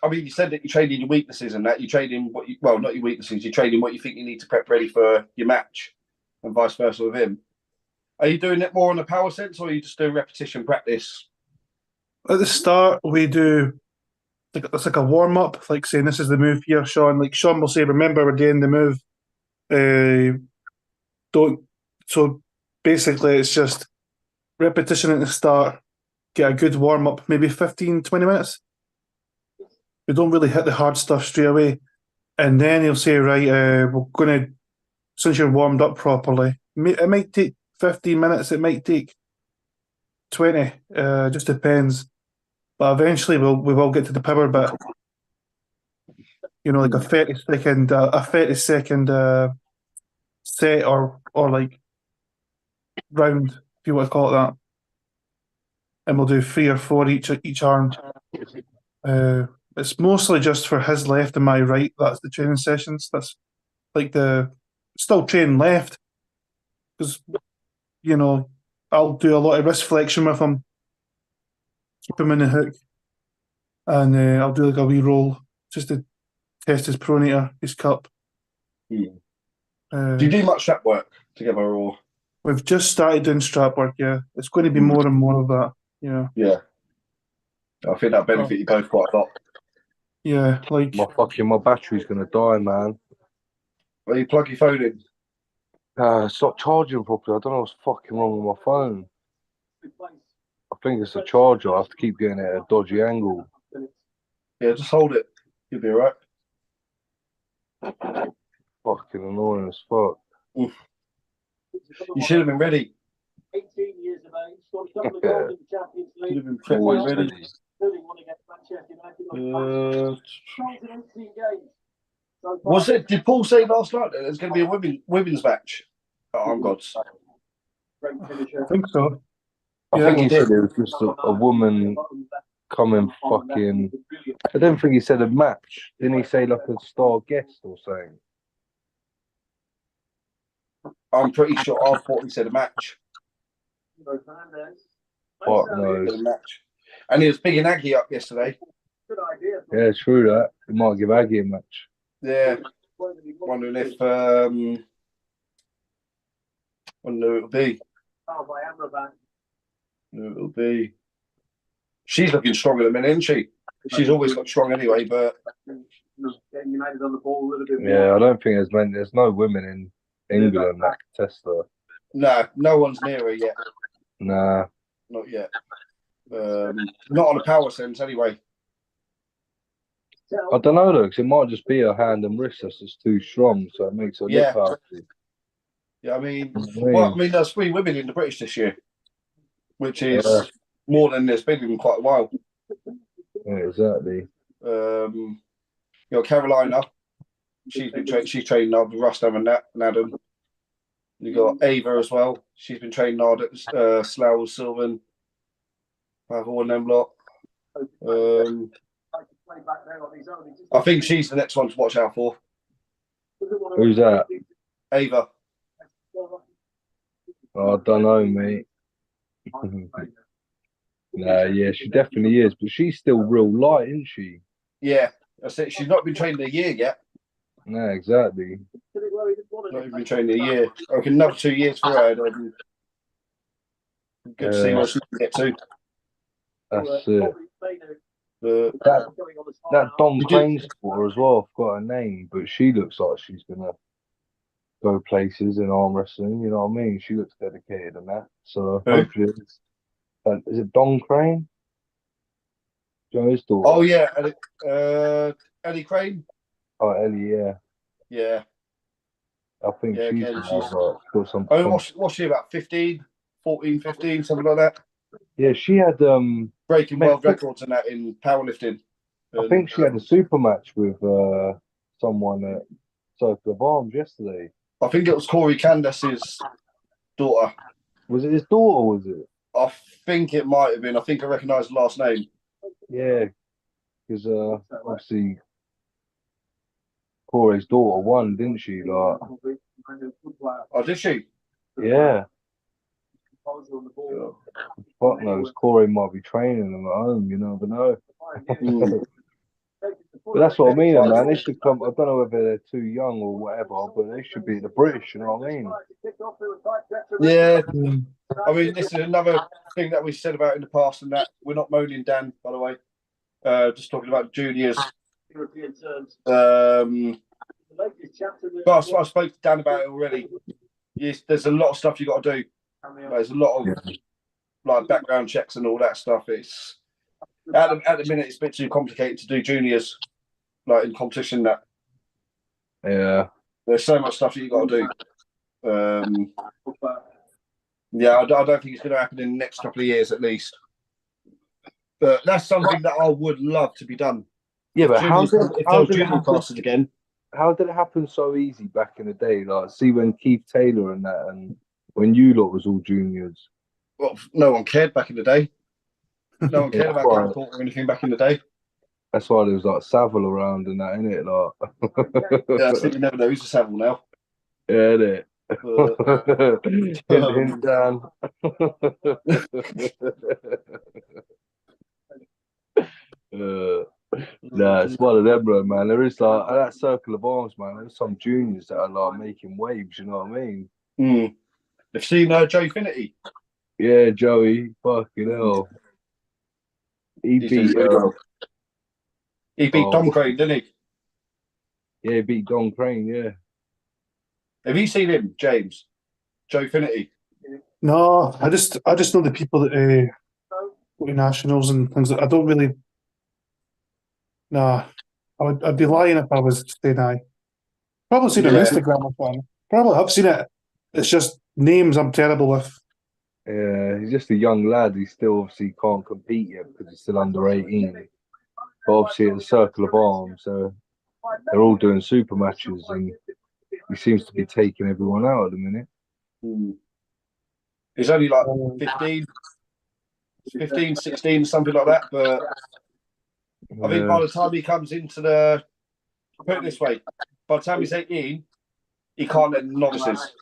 I mean, you said that you trained in your weaknesses and that you train in not your weaknesses. You train in what you think you need to prep ready for your match, and vice versa with him. Are you doing it more on the power sense, or are you just doing repetition practice? At the start, we do it's like a warm up, like saying this is the move here, Sean. Like Sean will say, "Remember, we're doing the move." Don't. So basically, it's just repetition at the start. Get a good warm up, maybe 15, 20 minutes. We don't really hit the hard stuff straight away, and then he'll say, "Right, we're gonna since you're warmed up properly. It might take 15 minutes. It might take 20. Just depends." But eventually we will get to the power bit. Like a 30-second set or like round, if you want to call it that. And we'll do 3 or 4 each arm. It's mostly just for his left and my right. That's the training sessions. That's like still training left because I'll do a lot of wrist flexion with him, keep him in the hook, and I'll do like a wee roll just to test his pronator, his cup. Do you do much strap work together, or? We've just started doing strap work. Yeah, it's going to be more and more of that. Yeah, I think that benefit you both quite a lot. Yeah, like My battery's gonna die, man. Well, you plug your phone in. It's not charging properly. I don't know what's fucking wrong with my phone. I think it's the charger. I have to keep getting it at a dodgy angle. Yeah, just hold it. You'll be alright. Fucking annoying as fuck. You should have been ready. 18 years of age, got a couple of goals in the Champions Should League. have been prepped Always and ready. ready. Including one against Manchester United. Goals in 18 games. So far. Was it? Did Paul say last night that there's going to be a women's match at Arm Gods? Great finisher. I think so. I Yeah, think he he said did. it was just a woman coming fucking. I don't think he said a match. Didn't he say like a star guest or something? I'm pretty sure. I thought he said a match. Fuck He knows. said a match. And he was bigging Aggie up yesterday. Good idea. Yeah, true that. He might give Aggie a match. Yeah. Wondering if wonder who it'll be. Oh, by Amrabat. Who it'll be. She's looking strong at the minute, isn't she? She's always looked strong anyway, but Getting United on the ball a little bit more. Yeah, I don't think there's no women in England that can test her. no one's near her yet. Nah. Not yet. Not on a power sense anyway. I don't know though, because it might just be her hand and wrist that's just too strong, so it makes her Yeah. look powerful. Yeah, I mean, there's 3 women in the British this year, which is more than there's been in quite a while. Yeah, exactly. Carolina, she's trained hard with Rustam and Adam. You got Ava as well. She's been training hard at Slough, Sylvan. I've all them lot. I think she's the next one to watch out for. Who's that? Ava. Oh, I don't know, mate. Nah, yeah, she definitely is, but she's still real light, isn't she? Yeah, that's it. She's not been training a year yet. Nah, exactly. Not even been training a year. I reckon another 2 years for her. And good to see where she can get to. That's it. But That Dom You do- Crane's daughter as well. I've got her name, but she looks like she's gonna go places in arm wrestling. You know what I mean? She looks dedicated in that. So Who? hopefully, is it Don Crane? Joe's daughter. Oh yeah, Ellie Crane. Oh, Ellie, yeah. Yeah. I think Yeah, she's again, gonna she's- have got some. I mean, what's she about? 15, 14, 15, something like that. Yeah, she had Breaking Mate, world records and that in powerlifting. I think she had a super match with someone at Circle of Arms yesterday. I think it was Corey Candace's daughter. Was it his daughter? Was it? I think it might have been. I think I recognise the last name. Yeah, because obviously Corey's daughter won, didn't she? Like, Oh, did she? yeah. Fuck knows. Corey might be training them at home. You never know. But that's what I mean, man. They should come. I don't know whether they're too young or whatever, but they should be the British. You know what I mean? Yeah. I mean, this is another thing that we said about in the past, and that we're not moaning, Dan, by the way. Just talking about juniors. But I spoke to Dan about it already. Yes, there's a lot of stuff you got to do. There's a lot of like background checks and all that stuff. It's at the minute it's a bit too complicated to do juniors like in competition. That there's so much stuff that you got to do. Yeah, I don't think it's going to happen in the next couple of years at least. But that's something that I would love to be done. Yeah, but how did junior classes again? How did it happen so easy back in the day? Like, see when Keith Taylor and that, and when you lot was all juniors. Well, no one cared back in the day. No one cared about right. getting caught or anything back in the day. That's why there was like Savile around and that, innit? Like, Yeah, I think you never know who's a Savile now. Yeah, innit? Hint down. Nah, it's one of them, bro, man. There is like at that Circle of Arms, man. There's some juniors that are like making waves. You know what I mean? You've seen Joe Finity? Yeah, Joey. Fucking hell. He beat Dom Crane, didn't he? Yeah, he beat Don Crane. Yeah. Have you seen him, James? Joe Finity? No, I just know the people that go to nationals and things. I don't really. Nah, I'd be lying if I was saying I. Probably seen it on Instagram or something. Probably have seen it. It's just names I'm terrible with. Yeah, he's just a young lad. He still obviously can't compete yet because he's still under 18. But obviously at the Circle of Arms, they're all doing super matches and he seems to be taking everyone out at the minute. He's only like 15, 16, something like that. But I think by the time he comes into put it this way, by the time he's 18, he can't enter novices.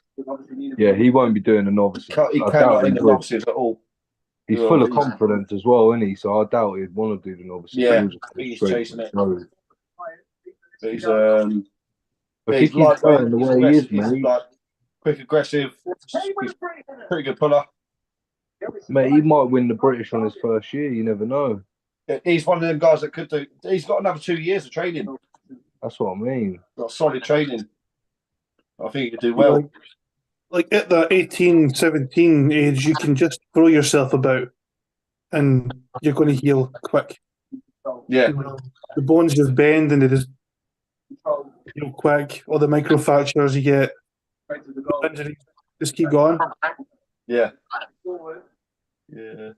Yeah, he won't be doing the novices. He cannot enter novices at all. He's full of confidence as well, isn't he? So I doubt he'd want to do the novices. Yeah, I think he's chasing it. But he's lightweight, he's aggressive, he's like quick, aggressive. He's pretty good puller. Mate, he might win the British on his first year. You never know. He's one of them guys that could do. He's got another 2 years of training. That's what I mean. Got solid training. I think he could do well. Like at the 18, 17 age, you can just throw yourself about and you're going to heal quick. Yeah. You know, the bones just bend and they just heal quick. All the microfractures you get, injuries, just keep going. Yeah. Yeah.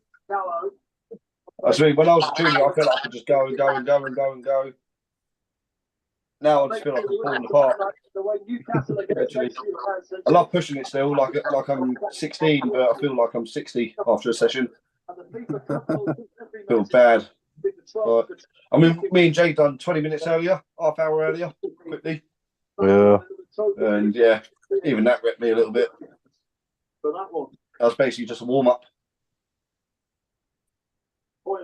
I mean, when I was a junior, I felt like I could just go and go and go and go and go. Now I just feel like I'm falling apart. Actually, I love pushing it still, like I'm 16, but I feel like I'm 60 after a session. Feel bad. But, I mean, me and Jay done 20 minutes earlier, half hour earlier, quickly. Yeah. And yeah, even that wrecked me a little bit. That was basically just a warm up.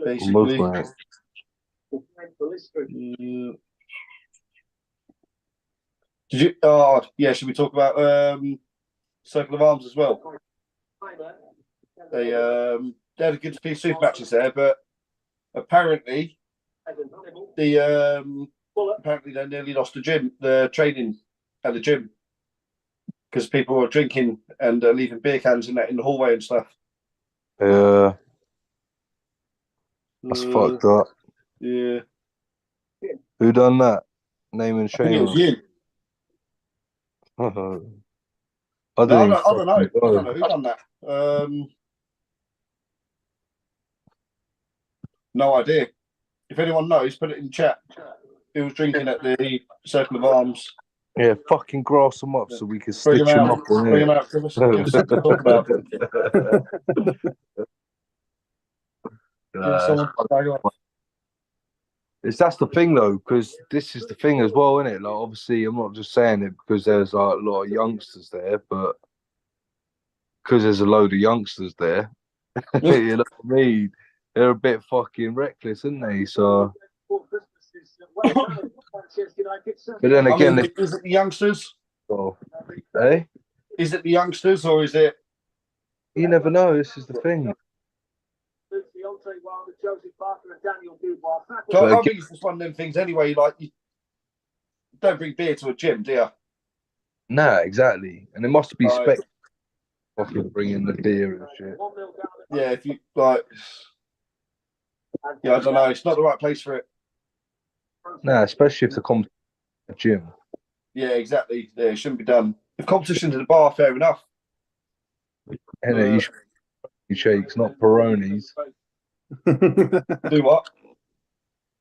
basically. Mate. Did you? Oh, yeah. Should we talk about Circle of Arms as well? They had a good few super matches there, but apparently apparently they nearly lost the training at the gym, because people were drinking and leaving beer cans in the hallway and stuff. Yeah. That's fucked up. Yeah. Who done that? Name and I think it was shame. you. I No, don't I don't know. I fucking don't know who done that. No idea. If anyone knows, put it in chat. Who was drinking at the Circle of Arms? Yeah, fucking grass them up so we can Bring stitch them them out. up on Bring it. them out. Give us something to talk about. That's the thing though, because this is the thing as well, isn't it? Like, obviously, I'm not just saying it because there's like a lot of youngsters there, but because there's a load of youngsters there, you know what I mean? They're a bit fucking reckless, aren't they? So, but then again, is it the youngsters? oh, eh? Is it the youngsters or is it? You never know. This is the thing. So I think it's just one of them things anyway. Like, you don't bring beer to a gym, do you? Nah, exactly. And it must be spec fucking bringing the beer and shit. Yeah, if you like, yeah, I don't know. It's not the right place for it. Nah, especially if the competition at the gym. Yeah, exactly. Yeah, it shouldn't be done. If competition's at the bar, fair enough. And you should be shakes, not Peronis. Do what?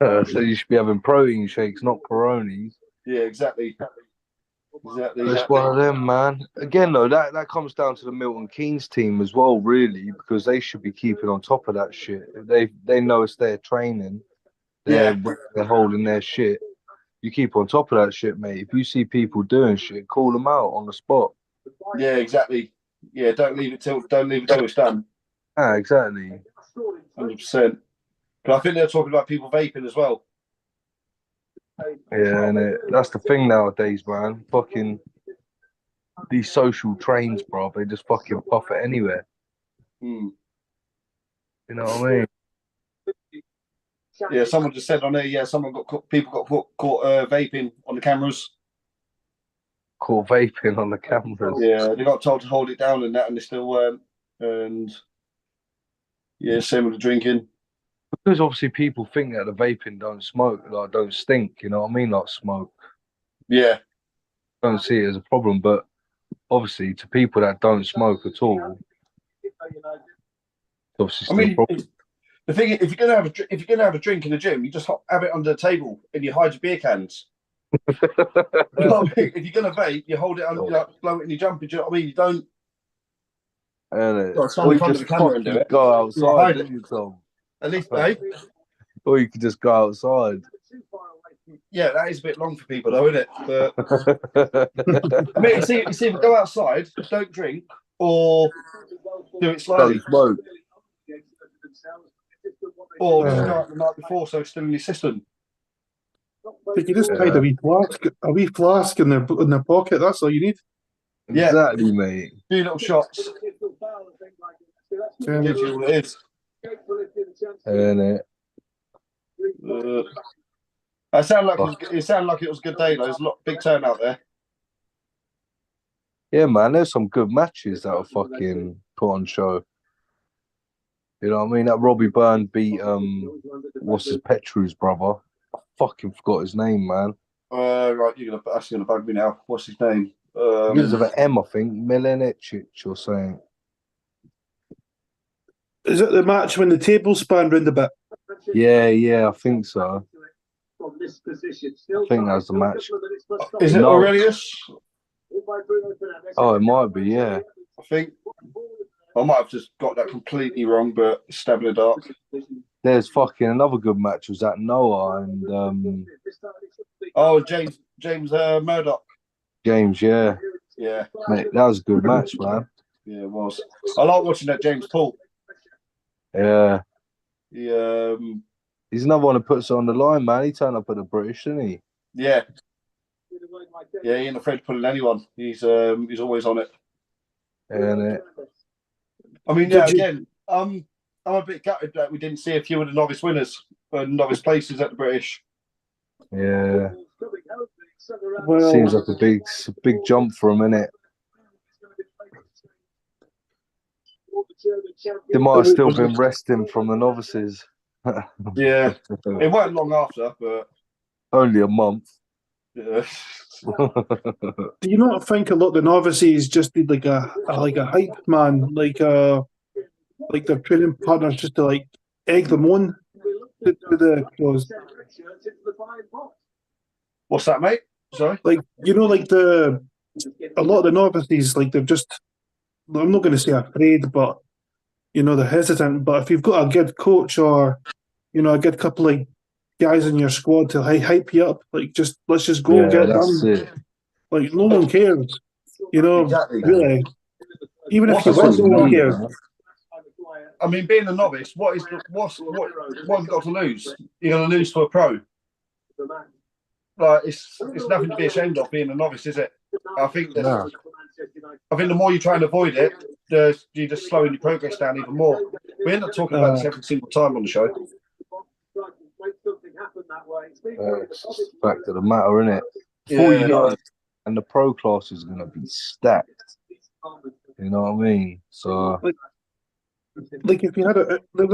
So you should be having protein shakes, not Peronis. Yeah, exactly. Exactly. It's one of them, man. Again, though, that comes down to the Milton Keynes team as well, really, because they should be keeping on top of that shit. They know it's their training. They're holding their shit. You keep on top of that shit, mate. If you see people doing shit, call them out on the spot. Yeah, exactly. Yeah, don't leave it till it's done. Ah, exactly. 100%. But I think they're talking about people vaping as well. Yeah, and that's the thing nowadays, man. Fucking these social trains, bro. They just fucking puff it anywhere. Hmm. You know what I mean? Yeah, someone just said on there. Yeah, people got caught vaping on the cameras. Caught vaping on the cameras. Yeah, they got told to hold it down and that, and they still weren't. And yeah, same with the drinking. Because obviously people think that the vaping don't smoke, like don't stink. You know what I mean? Like smoke. Yeah. Don't see it as a problem, but obviously to people that don't smoke at all, obviously still a problem. The thing is, if you're gonna have a drink in the gym, you just have it under the table and you hide your beer cans. You know what I mean? If you're gonna vape, you hold it under, blow it in your jumper. Do you know what I mean? You don't. Or you just go outside, don't you, Tom? At least, eh? Or you could just go outside. Yeah, that is a bit long for people, though, isn't it? But I mean, it's either go outside, don't drink, or do it slowly. Don't smoke. Or just go out the night before, so it's still in your system. You can just hide a wee flask in their pocket. That's all you need. Yeah. Exactly, mate. A few little shots. Gives you what it is. And it sounded like it was a good day, though. There's a big turnout there. yeah, man, there's some good matches that were fucking put on show. You know what I mean? That Robbie Byrne beat what's his Petru's brother? I fucking forgot his name, man. Right, that's gonna bug me now. What's his name? Begins with an M, I think. Milenicic or something. Is it the match when the table span round a bit? Yeah, I think so. I think that's the match. Is it Aurelius? Oh, it might be, yeah. I think. I might have just got that completely wrong, but stab in the dark. There's fucking another good match. Was that Noah and James Murdoch. James, yeah. Yeah. Mate, that was a good match, man. Yeah, it was. I like watching that James Paul. Yeah. He's another one who puts it on the line, man. He turned up at the British, didn't he? Yeah. Yeah, he ain't afraid of pulling anyone. He's always on it. And I mean, yeah, again, I'm a bit gutted that we didn't see a few of the novice winners and novice places at the British. yeah, Well, seems like a big jump for him, innit? They might have still been resting from the novices. Yeah, it weren't long after, but Only a month. yeah. do you not think a lot of the novices just need like a hype man, like their training partners just to like egg them on to the pros? What's that, mate? Sorry. Like like a lot of the novices, like they're just, I'm not going to say afraid, but they're hesitant. But if you've got a good coach or a good couple of guys in your squad to hype you up, like let's just go and get it that's done. it. Like no one cares, Exactly. really. Even if What's you the win, sense no of one that? cares. I mean, being a novice, what have you got to lose? You're going to lose to a pro. Like it's nothing to be ashamed of being a novice, is it? I think No. I think the more you try and avoid it, you're just slowing your progress down even more. We end up talking about this every single time on the show. It's just the fact of the matter, innit? Before you know it, and the pro class is going to be stacked. You know what I mean? So, Like if you had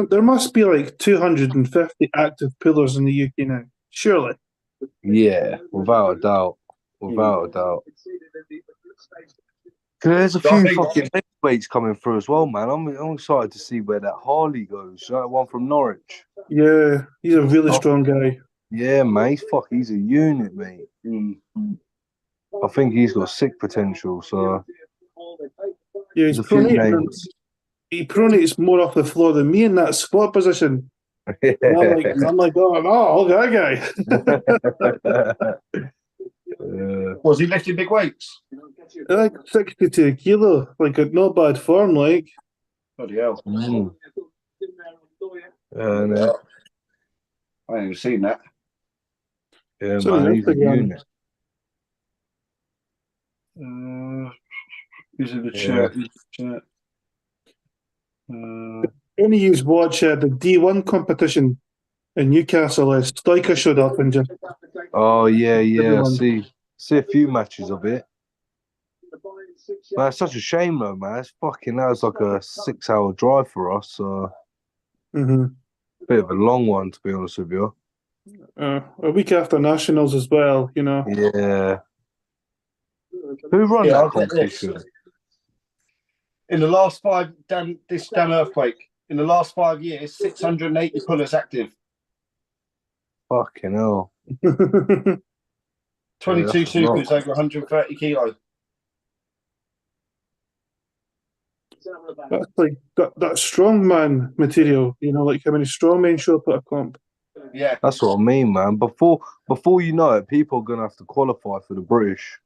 there must be like 250 active pullers in the UK now, surely. yeah, without a doubt. Without a doubt. 'Cause there's a few fucking heavyweights coming through as well, man. I'm excited to see where that Harley goes. That one from Norwich. Yeah, he's a really strong guy. Yeah, mate. He's a unit, mate. I think he's got sick potential. So, Yeah, he's there's a few names. he pronates more off the floor than me in that squat position. Yeah. And I'm like, oh, look at that guy. Was he lifting big weights? Like 62 kilo, like a not bad form, like. Bloody hell. Yeah, I ain't even seen that. yeah, It's on man. He's a Instagram. unit. Who's in the chat? Only use watch the D1 competition in Newcastle. Stoiker showed up and just. Oh yeah. Everyone. See a few matches of it. Man, it's such a shame though, man. That was like a 6-hour drive for us. So bit of a long one, to be honest with you. A week after nationals as well, Yeah. Who run that competition? In the last Dan Earthquake, in the last 5 years, 680 pullers active. Fucking hell. 22 supers over 130 kilos. That's like that strongman material, like how many strongmen show up at a comp. Yeah. That's what I mean, man. Before you know it, people are gonna have to qualify for the British.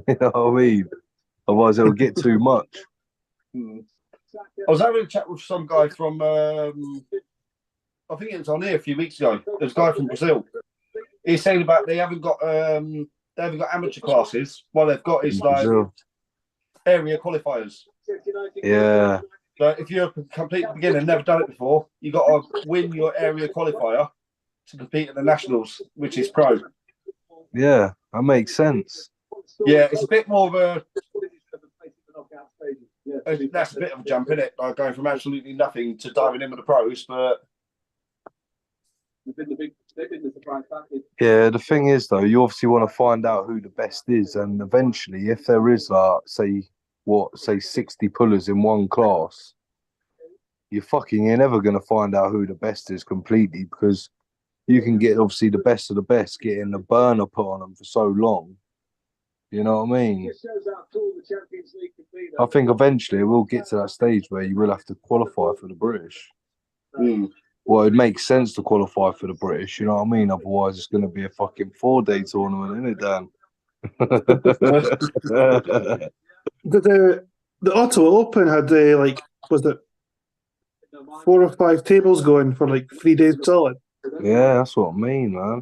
You know what I mean? Otherwise it'll get too much. I was having a chat with some guy from I think it was on here a few weeks ago. There's a guy from Brazil. He's saying about they haven't got amateur classes. What they've got is like area qualifiers. Yeah. So if you're a complete beginner, never done it before, you got to win your area qualifier to compete at the nationals, which is pro. Yeah, that makes sense. Yeah, it's a bit more of that's a bit of a jump, isn't it? Like going from absolutely nothing to diving in with the pros, but yeah, the thing is though, you obviously want to find out who the best is, and eventually, if there is say 60 pullers in one class, you're never gonna find out who the best is completely, because you can get obviously the best of the best getting the burner put on them for so long. You know what I mean? I think eventually we'll get to that stage where you will have to qualify for the British. Well, it makes sense to qualify for the British, you know what I mean? Otherwise, it's going to be a fucking 4-day tournament, isn't it, Dan? The Ottawa Open had was it 4 or 5 tables going for like 3 days solid. Yeah, that's what I mean, man.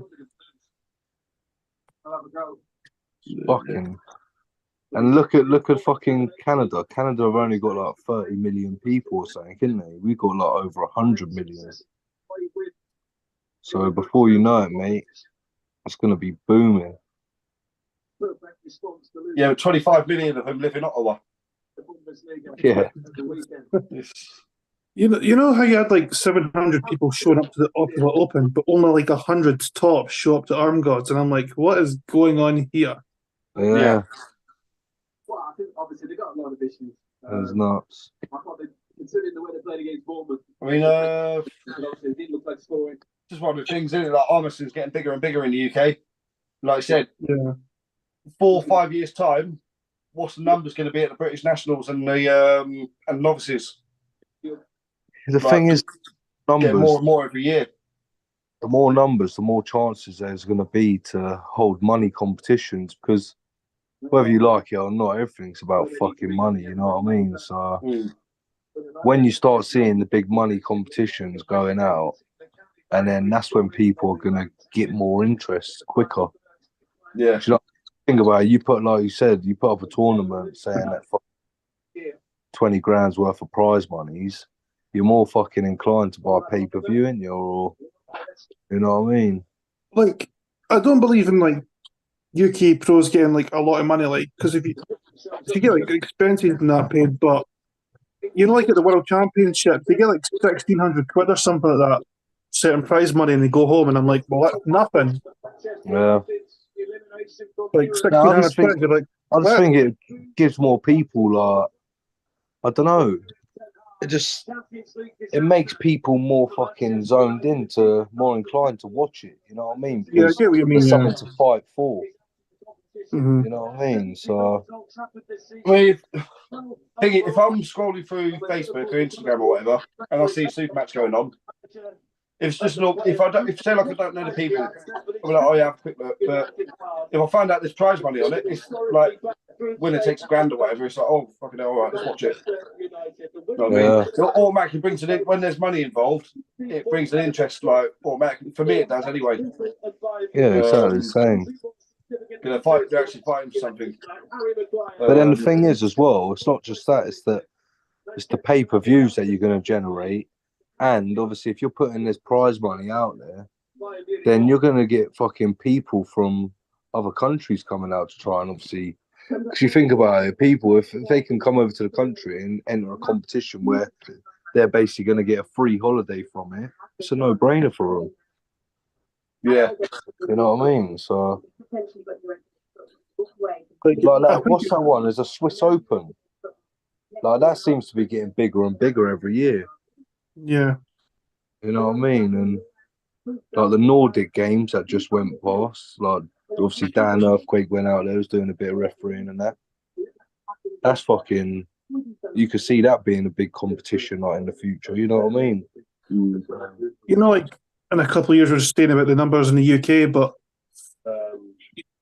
I'll have a go. Fucking. And look at fucking Canada. Canada have only got like 30 million people or something, isn't they? We've got like over 100 million. So before you know it, mate, it's gonna be booming. Yeah, 25 million of them live in Ottawa. Yeah. You know how you had like 700 people showing up to the Ottawa Open, but only like 100 tops show up to Arm Gods, and I'm like, what is going on here? Yeah. Well, I think obviously they got a lot of issues. It's nuts. I thought considering the way they played against Bournemouth. I mean, Obviously it didn't look like scoring. just one of the things, isn't it? Like Armwrestling's getting bigger and bigger in the UK. Like I said, Yeah. 4 or 5 years' time, what's the numbers going to be at the British Nationals and the novices? The thing is, Getting numbers. more and more every year. The more numbers, the more chances there's going to be to hold money competitions, because whether you like it or not, everything's about fucking money, you know what I mean? So when you start seeing the big money competitions going out, and then that's when people are going to get more interest quicker. Yeah. Do you know, think about it, you put, like you said, you put up a tournament saying that 20 grand's worth of prize monies, you're more fucking inclined to buy pay-per-view, ain't you? Or, you know what I mean? Like, I don't believe in like UK pros getting like a lot of money, like, because if you get like expenses and that paid, but you know, like at the World Championships, they get like 1,600 quid or something like that, certain prize money, and they go home, and I'm like, well, that's nothing. Yeah. Like No, 1,600 quid, you're like, I just what? think it gives more people, like, I don't know, it makes people more fucking zoned into, more inclined to watch it, you know what I mean? Yeah, I Because get what you mean. there's Yeah. something to fight for, Mhm. you know what I mean? So, I mean, if I'm scrolling through Facebook or Instagram or whatever, and I see a super match going on, if it's just not, if say like I don't know the people, I'm like, oh yeah, have a quick look. But if I find out there's prize money on it, it's like winner takes $1,000 or whatever. It's like, oh fucking hell, all right, let's watch it. You know what I mean? It automatically brings it in when there's money involved. It brings an interest, like automatically. For me, it does anyway. yeah, exactly the same. They're actually fighting for something. But then the thing is, as well, it's not just that, it's the pay-per-views that you're going to generate. And obviously, if you're putting this prize money out there, then you're going to get fucking people from other countries coming out to try and obviously, because you think about it, people, if they can come over to the country and enter a competition where they're basically going to get a free holiday from it, it's a no-brainer for them. Yeah. You know what I mean? So, Like, that, what's that one? There's a Swiss Open. Like, that seems to be getting bigger and bigger every year. yeah. You know what I mean? And like the Nordic games that just went past, like obviously Dan Earthquake went out there, was doing a bit of refereeing and that. That's fucking, you could see that being a big competition like in the future, you know what I mean? You know, like in a couple of years, we're staying about the numbers in the UK, but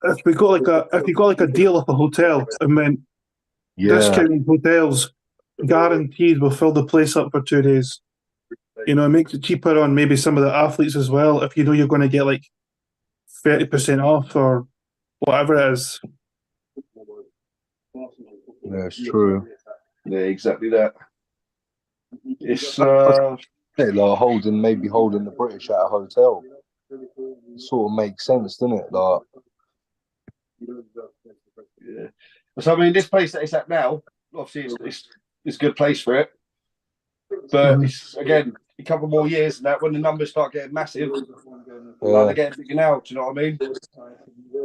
if you got like a deal with a hotel and then discounted hotels guaranteed will fill the place up for 2 days. You know, it makes it cheaper on maybe some of the athletes as well. If you know you're going to get like 30% off or whatever it is. Yeah, it's true. Yeah, exactly that. It's Like maybe holding the British at a hotel. It sort of makes sense, doesn't it? Like, yeah. So I mean, this place that it's at now, obviously, it's a good place for it. But it's again a couple more years and that when the numbers start getting massive, they're getting bigger now. Do you know what I mean?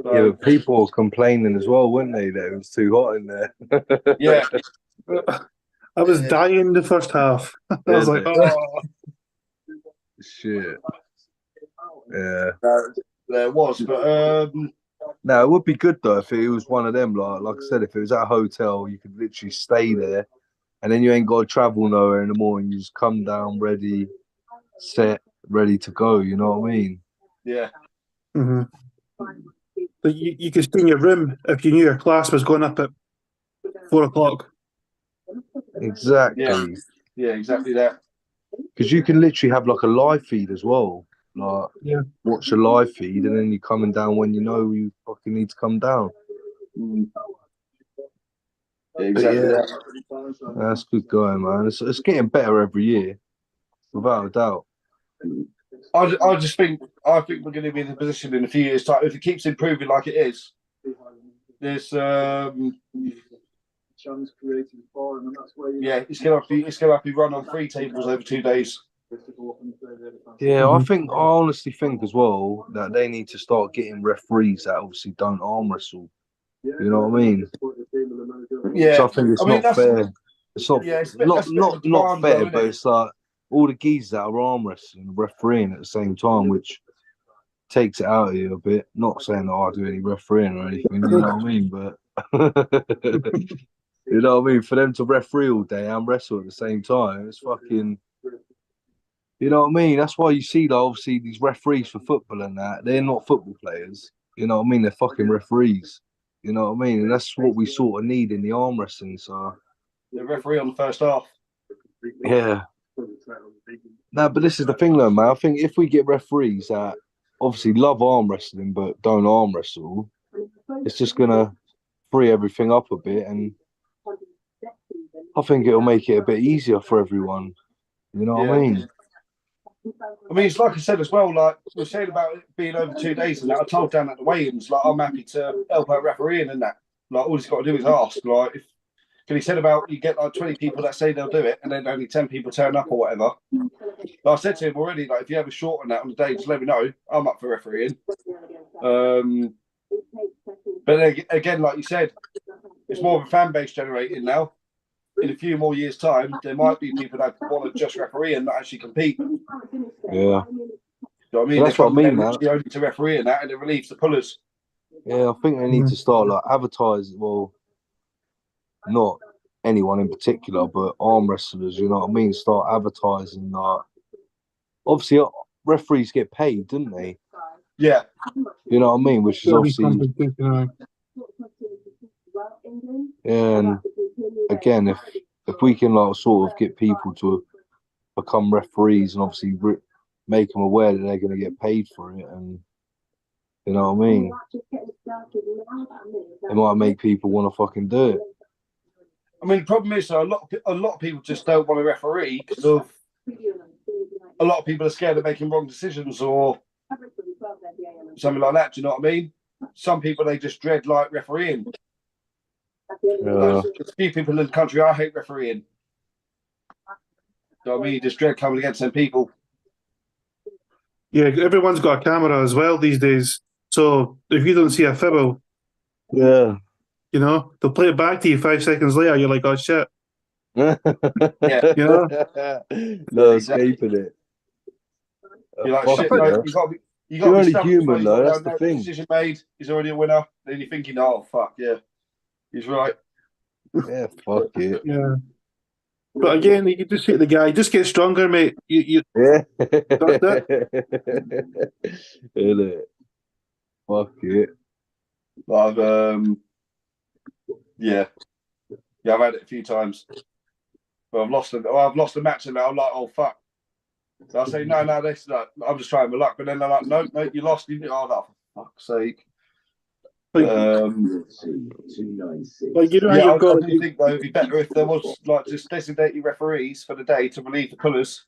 Yeah, but people were complaining as well, weren't they, that it was too hot in there? Yeah. I was dying the first half. I was like, oh. Shit. Yeah. There was, but no, it would be good though if it was one of them. Like I said, if it was at a hotel, you could literally stay there, and then you ain't got to travel nowhere in the morning. You just come down ready, set, ready to go. You know what I mean? Yeah. Mm-hmm. But you could stay in your room if you knew your class was going up at 4 o'clock. Exactly. Yeah, exactly that. because you can literally have like a live feed as well. Like, Yeah. watch a live feed and then you're coming down when you know you fucking need to come down. Yeah, exactly. Yeah. That. That's good going, man. It's getting better every year, without a doubt. I just think we're going to be in the position in a few years' time if it keeps improving like it is. There's Chance created for him, and that's where it's going to have to be run on 3 tables over 2 days. Yeah, I honestly think as well that they need to start getting referees that obviously don't arm wrestle. You know what I mean? Yeah, So I think it's not fair. It's not not fair, though, but it's like all the geese that are arm wrestling, refereeing at the same time, which takes it out of you a bit. Not saying that I do any refereeing or anything, you know what I mean? But you know what I mean? For them to referee all day and wrestle at the same time, it's fucking. You know what I mean? That's why you see, like, obviously, these referees for football and that, they're not football players. You know what I mean? They're fucking referees. You know what I mean? And that's what we sort of need in the arm wrestling. So, the referee on the first half. Yeah. No, but this is the thing, though, man. I think if we get referees that obviously love arm wrestling but don't arm wrestle, it's just gonna free everything up a bit, and I think it'll make it a bit easier for everyone. You know what I mean? I mean, it's like I said as well, like we're saying about it being over 2 days and that. I told Dan at the weigh-ins, like, I'm happy to help out refereeing and that. Like, all he's got to do is ask. Like, if he said about you get like 20 people that say they'll do it and then only 10 people turn up or whatever. Like I said to him already, like, if you have a short on that on the day, just let me know. I'm up for refereeing. But again, like you said, it's more of a fan base generating now. In a few more years' time, there might be people that want to just referee and not actually compete. Yeah. You know what I mean? That's what I mean, man. Only to referee and that, and it relieves the pullers. Yeah, I think they need to start like advertising. Well, not anyone in particular, but arm wrestlers. You know what I mean? Start advertising. Obviously, referees get paid, don't they? Yeah. You know what I mean? Which is obviously. Yeah, and again, if we can like sort of get people to become referees and obviously make them aware that they're going to get paid for it, and you know what I mean, it might make people want to fucking do it. I mean, the problem is a lot of people just don't want to referee because of a lot of people are scared of making wrong decisions or something like that. Do you know what I mean? Some people, they just dread like refereeing. There's a few people in the country I hate refereeing. You know what I mean? You just dread coming against them people. Yeah, everyone's got a camera as well these days. So if you don't see a fibble, yeah, you know, they'll play it back to you 5 seconds later. You're like, oh shit. Yeah. You know? No escaping it. You're like, shit, no, you got to be only human, though. That's the thing. Decision made. He's already a winner. Then you're thinking, oh fuck, yeah, he's right. Yeah, fuck it. Yeah. But again, you just hit the guy. Just get stronger, mate. Yeah. That's it. Fuck it. I've I've had it a few times. But I've lost a match and I'm like, oh fuck. So I say, no, this I'm just trying my luck. But then they're like, no, you lost. Oh, no, for fuck's sake. like, you know, I do think though it'd be better if there was like just designated referees for the day to relieve the pullers.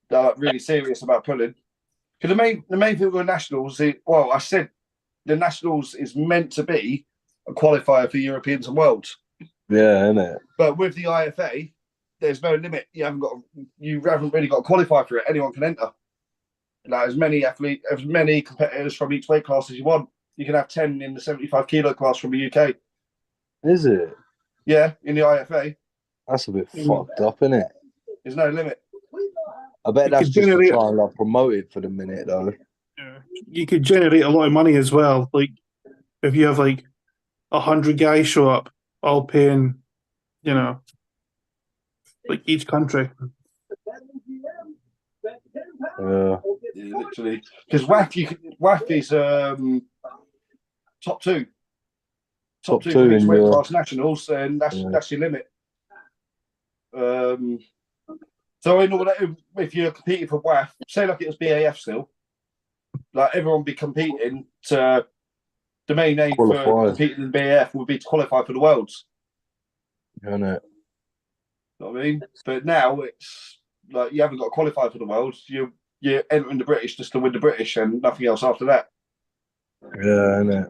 They're like really serious about pulling. Because the main thing with nationals, I said the nationals is meant to be a qualifier for Europeans and Worlds. Yeah, isn't it? But with the IFA, there's no limit. You haven't really got to qualify for it. Anyone can enter. Like as many competitors from each weight class as you want. You can have 10 in the 75 kilo class from the UK. Is it? Yeah, in the IFA. That's a bit fucked up, isn't it? There's no limit. I bet that's just to try and like promote it for the minute, though. Yeah. You could generate a lot of money as well. Like if you have like 100 guys show up, all paying, you know, like each country. Yeah, literally. Because WAF is top two. Top two for each weight class nationals, and that's your limit. So in order, if you're competing for WAF, say like it was BAF still, like everyone be competing to the main aim for Qualify. competing in BAF would be to qualify for the Worlds. Isn't it? You know what I mean? But now it's like you haven't got to qualify for the Worlds. You're entering the British just to win the British and nothing else after that. Yeah, isn't it?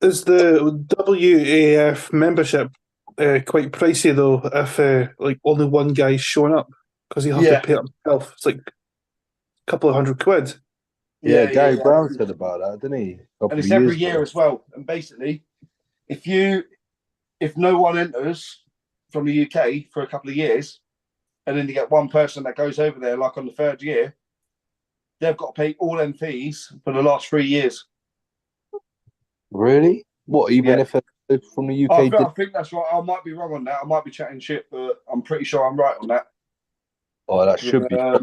Is the WAF membership quite pricey though? If like only one guy's showing up, because you have Yeah. to pay it himself. It's like a couple of £100. Yeah, Gary Brown said about that, didn't he? And it's every year as well. And basically, if no one enters from the UK for a couple of years, and then you get one person that goes over there, like on the third year, they've got to pay all them fees for the last 3 years. Really? What? Even if it's from the UK? I think that's right. I might be wrong on that. I might be chatting shit, but I'm pretty sure I'm right on that. Oh, that should be. I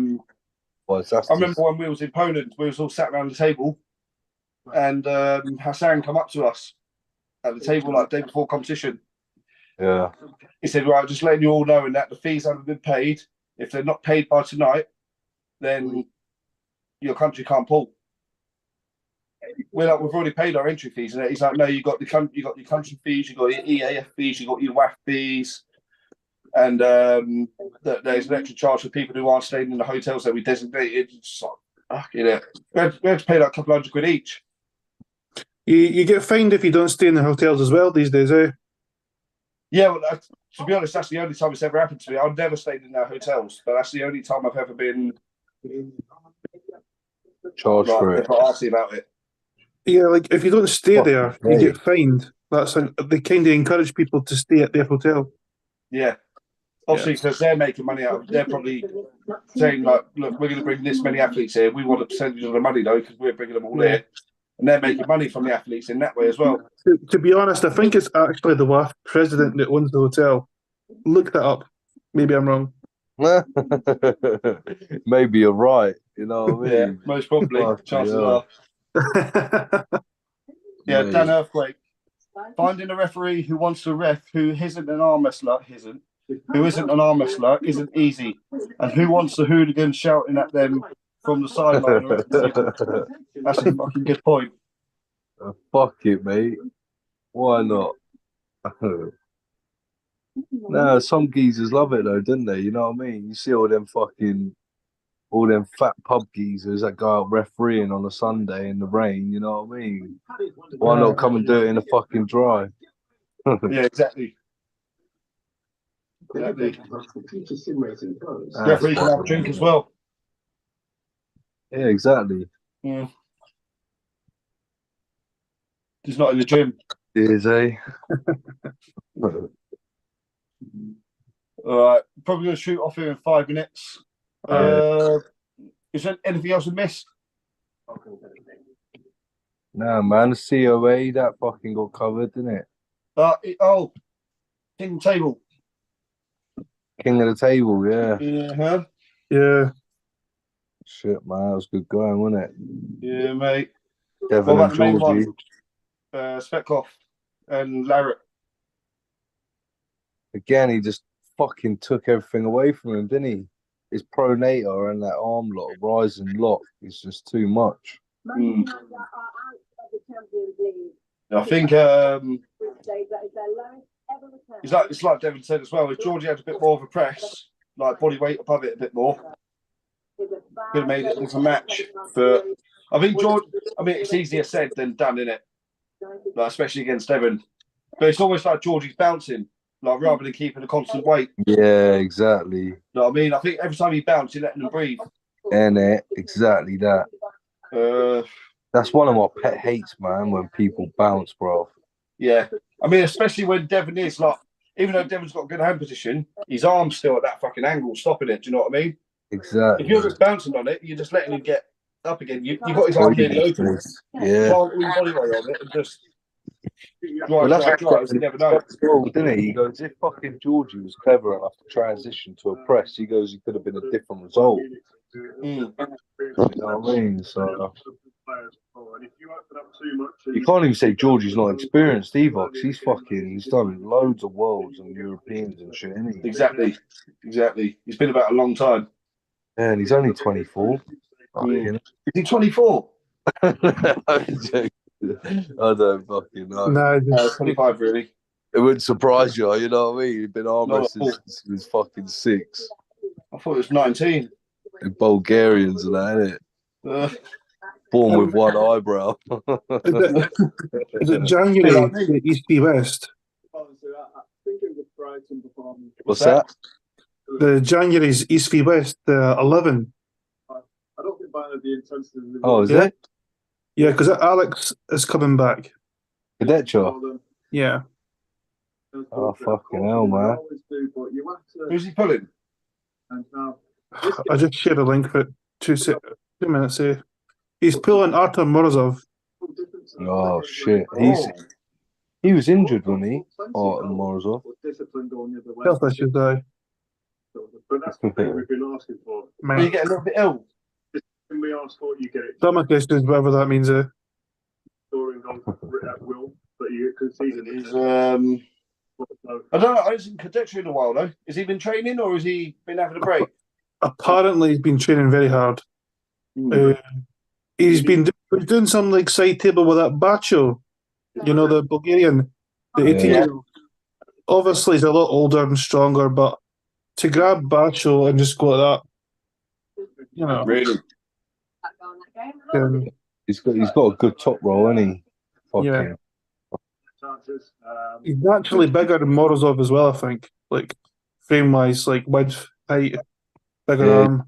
remember when we was in Poland, we was all sat around the table, and Hassan come up to us at the table like the day before competition. Yeah. He said, "Right, just letting you all know, and that the fees haven't been paid. If they're not paid by tonight, then your country can't pull." We're like, "We've already paid our entry fees," and he's like, "No, you got your country fees, you got your EAF fees, you got your WAF fees, and there's an extra charge for people who aren't staying in the hotels that we designated." It's like, fucking it. We had to pay like a couple £100 each. You get fined if you don't stay in the hotels as well these days, eh? Yeah, well, to be honest, that's the only time it's ever happened to me. I've never stayed in their hotels, but that's the only time I've ever been charged for it. If I ask you about it. Yeah, like if you don't stay there, you get fined. They kind of encourage people to stay at their hotel. Yeah, obviously because they're making money out of it. They're probably saying like, "Look, we're going to bring this many athletes here. We want a percentage of the money though, because we're bringing them all here." And they're making money from the athletes in that way as well. To be honest, I think it's actually the WAF president that owns the hotel. Look that up. Maybe I'm wrong. Maybe you're right. You know what I mean? Yeah, most probably. Chances are. Yeah, Dan Earthquake. Finding a referee who wants to ref who isn't an arm wrestler isn't easy. And who wants the hooligan shouting at them from the sideline? That's a fucking good point. Fuck it, mate. Why not? No, some geezers love it though, don't they? You know what I mean? You see all them fat pub geezers that go out refereeing on a Sunday in the rain, you know what I mean? Why not come and do it in the fucking dry? Yeah, exactly. Referee can have a drink as well. Yeah, exactly. Yeah. He's not in the gym. Is eh? All right, probably going to shoot off here in 5 minutes. Is there anything else we missed? Nah, man, the COA that fucking got covered, didn't it? King Table. King of the Table, yeah. Yeah. Yeah. Shit, man, that was good going, wasn't it? Yeah, mate. Devin what about and the main Georgie. one? Speckhoff and Larrett. Again, he just fucking took everything away from him, didn't he? His pronator and that arm lock, rising lock, is just too much. I think it's like Devin said as well. If Georgie had a bit more of a press, like body weight above it a bit more, could have made it a different match. But I think it's easier said than done, isn't it? Like, especially against Devin. But it's almost like Georgie's bouncing, like rather than keeping a constant weight. Yeah, exactly. You know what I mean? I think every time he bounces, you're letting him breathe. And exactly that. That's one of my pet hates, man, when people bounce, bro. Yeah. I mean, especially when Devin is like, even though Devin's got a good hand position, his arm's still at that fucking angle, stopping it. Do you know what I mean? Exactly. If you're just bouncing on it, you're just letting him get up again. You got his arm nearly open. Yeah. You can't leave body weight on it and just drive. You never know. Didn't he? He goes, if fucking Georgie was clever enough to transition to a press, he goes, he could have been a different result. You know what I mean? So and if you open up too much, You can't even say Georgie's not experienced either, 'cause he's done loads of worlds and Europeans and shit, ain't he? Exactly. He's been about a long time. Yeah, and he's only 24. Is he 24? I don't fucking know. Nah, 25 really. It wouldn't surprise you, you know what I mean? He's been arm Not at wrestling all. since he was fucking 6. I thought it was 19. The Bulgarians and that, innit? Uh, Born with one eyebrow. is it January Like me. the East v West? I think it was a Brighton performance. What's that? The January's East v West, 11. I don't think by the intensity. Oh, is Yeah. it? Yeah, because Alex is coming back. Kadecha? Yeah. Oh, fucking hell, man. who's he pulling? I just shared a link for it 2 minutes here. He's pulling Artur Morozov. Oh, shit. Oh. He was injured, wasn't he? Oh, and Morozov. Health issues, die. But that's the thing we've been asking for. Did he get a little bit ill? When we ask for it, you get it. Stomach issues, whatever that means. Scoring goals at will, but you could see that He's, I don't know. I haven't seen Kadecha in a while though. Has he been training or has he been having a break? Apparently, he's been training very hard. He's been doing some like side table with that Bacho, you know, the Bulgarian, the 18-year-old. Obviously, he's a lot older and stronger, but to grab Bacho and just go like that, you know, Really? He's got a good top roll, hasn't he? Yeah. He's naturally bigger than Morozov as well, I think. Like, frame-wise, like width, height, bigger Yeah. arm.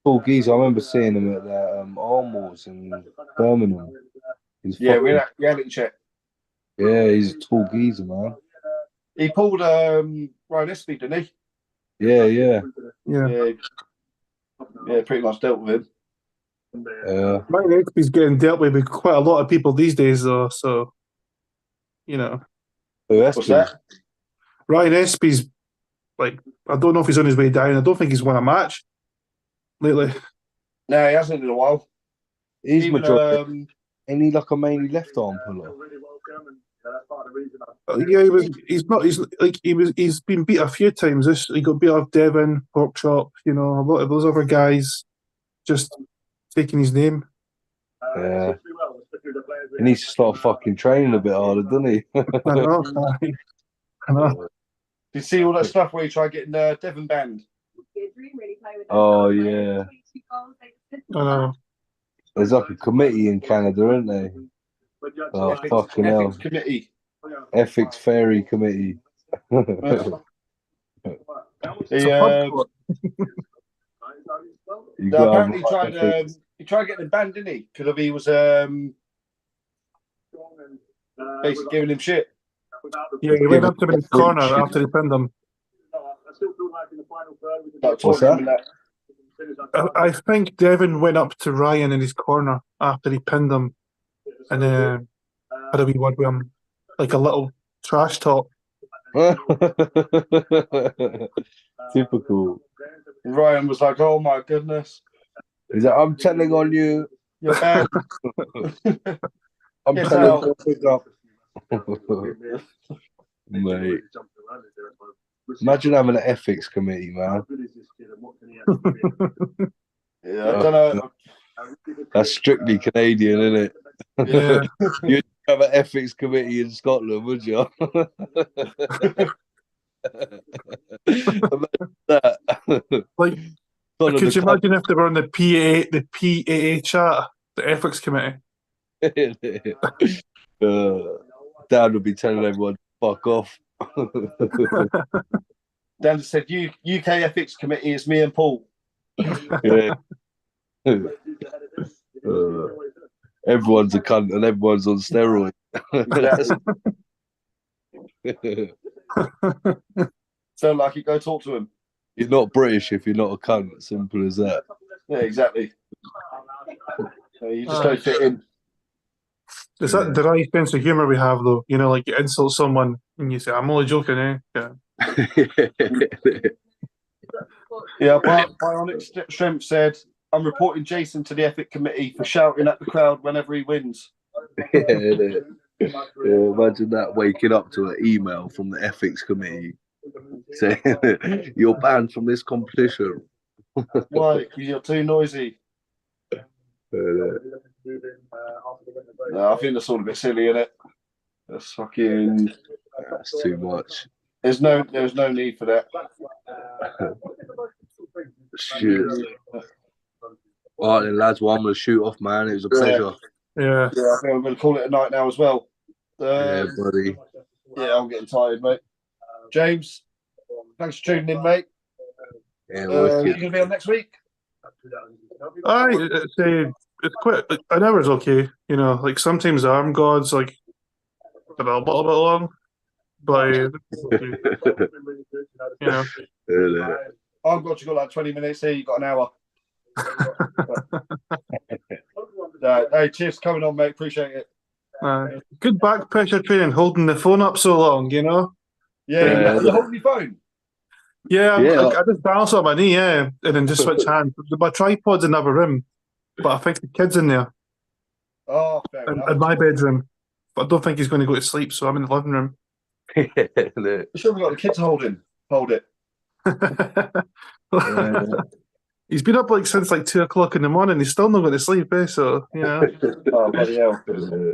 Tall geezer. I remember seeing him at that Armwrestling in Birmingham. He's Yeah, fucking- reality check. yeah, he's a tall geezer, man. He pulled Ryan Espy, didn't he? Yeah. Yeah. Yeah, pretty much dealt with him. Ryan Espy's getting dealt with quite a lot of people these days, though, so, you know. What's that? Ryan Espy's, like, I don't know if he's on his way down. I don't think he's won a match lately. No, he hasn't in a while. He's Even, majority. Ain't he like a mainly left arm puller? Yeah, he's been beat a few times. He got beat off Devon, Porkchop, you know, a lot of those other guys just taking his name. Yeah. He needs to start fucking training a bit harder, doesn't he? I know. I know. Did you see all that stuff where he tried getting Devon banned? Oh, yeah. I know. There's like a committee in Canada, isn't there? Oh, fucking hell. Ethics committee. Ethics Fairy Committee. He, You no, got apparently him, he tried getting him banned, didn't he? Because he was basically giving him shit. Yeah, he went up to him in his corner after he pinned him. What's that? I think Devon went up to Ryan in his corner after he pinned him and had a wee word with him, like a little trash talk. Typical. And Ryan was like, "Oh my goodness, He's like, I'm telling on you. you're banned." I'm Get telling out. you to pick up. Mate. Imagine having an ethics committee, man. Yeah, I don't know. That's strictly Canadian, isn't it? Yeah. You'd have an ethics committee in Scotland, would you? Imagine that. Like, could you imagine if they were on the PAA chat, the ethics committee? Dad would be telling everyone to fuck off. Dan said, UK Ethics Committee is me and Paul. Yeah. Everyone's a cunt and everyone's on steroids. Felt like it. Go talk to him. You're not British if you're not a cunt. Simple as that. Yeah, exactly. So you just don't fit in. Is that the right sense of humour we have, though? You know, like you insult someone and you say, "I'm only joking, eh?" Yeah. Yeah, Bionic Strength said I'm reporting Jason to the ethic committee for shouting at the crowd whenever he wins. Yeah, imagine that, waking up to an email from the ethics committee saying you're banned from this competition. Why? Because you're too noisy. No, I think that's all a bit silly, isn't it? That's fucking. That's too much. There's no need for that. Shit. All right, then, lads. Well, I'm gonna shoot off, man. It was a pleasure. Yeah. Yeah, I think I'm going to call it a night now as well. Yeah, buddy. Yeah, I'm getting tired, mate. James, thanks for tuning in, mate. Yeah, You wicked. going to be on next week? It's quite an hour's okay. You know, like sometimes the arm gods like a little bit long, but you know. Yeah, I've got you got like 20 minutes here. You've got an hour. Hey, cheers for coming on, mate. Appreciate it. Good back pressure training, holding the phone up so long, you know. Yeah, you're holding your phone. Yeah, I just balance on my knee, and then just switch hands. My tripod's in another room, but I think the kid's in there. Oh, fair enough. In my bedroom, but I don't think he's going to go to sleep, so I'm in the living room. You sure we got the kids hold it. He's been up since 2 o'clock in the morning. He's still not going to sleep, so Oh, bloody hell.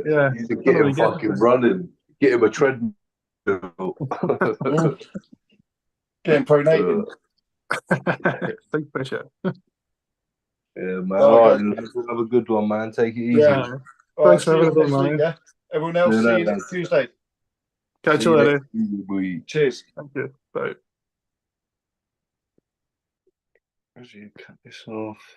Yeah, you need to get him fucking running. Get him a treadmill. Getting pronated. Big pressure. Yeah, man. All right, have a good one, man. Take it easy. Yeah. Thanks for everything, man. Yeah. Everyone else, see you next Tuesday. Catch you later. Cheers. Thank you. Bye. As you cut this off.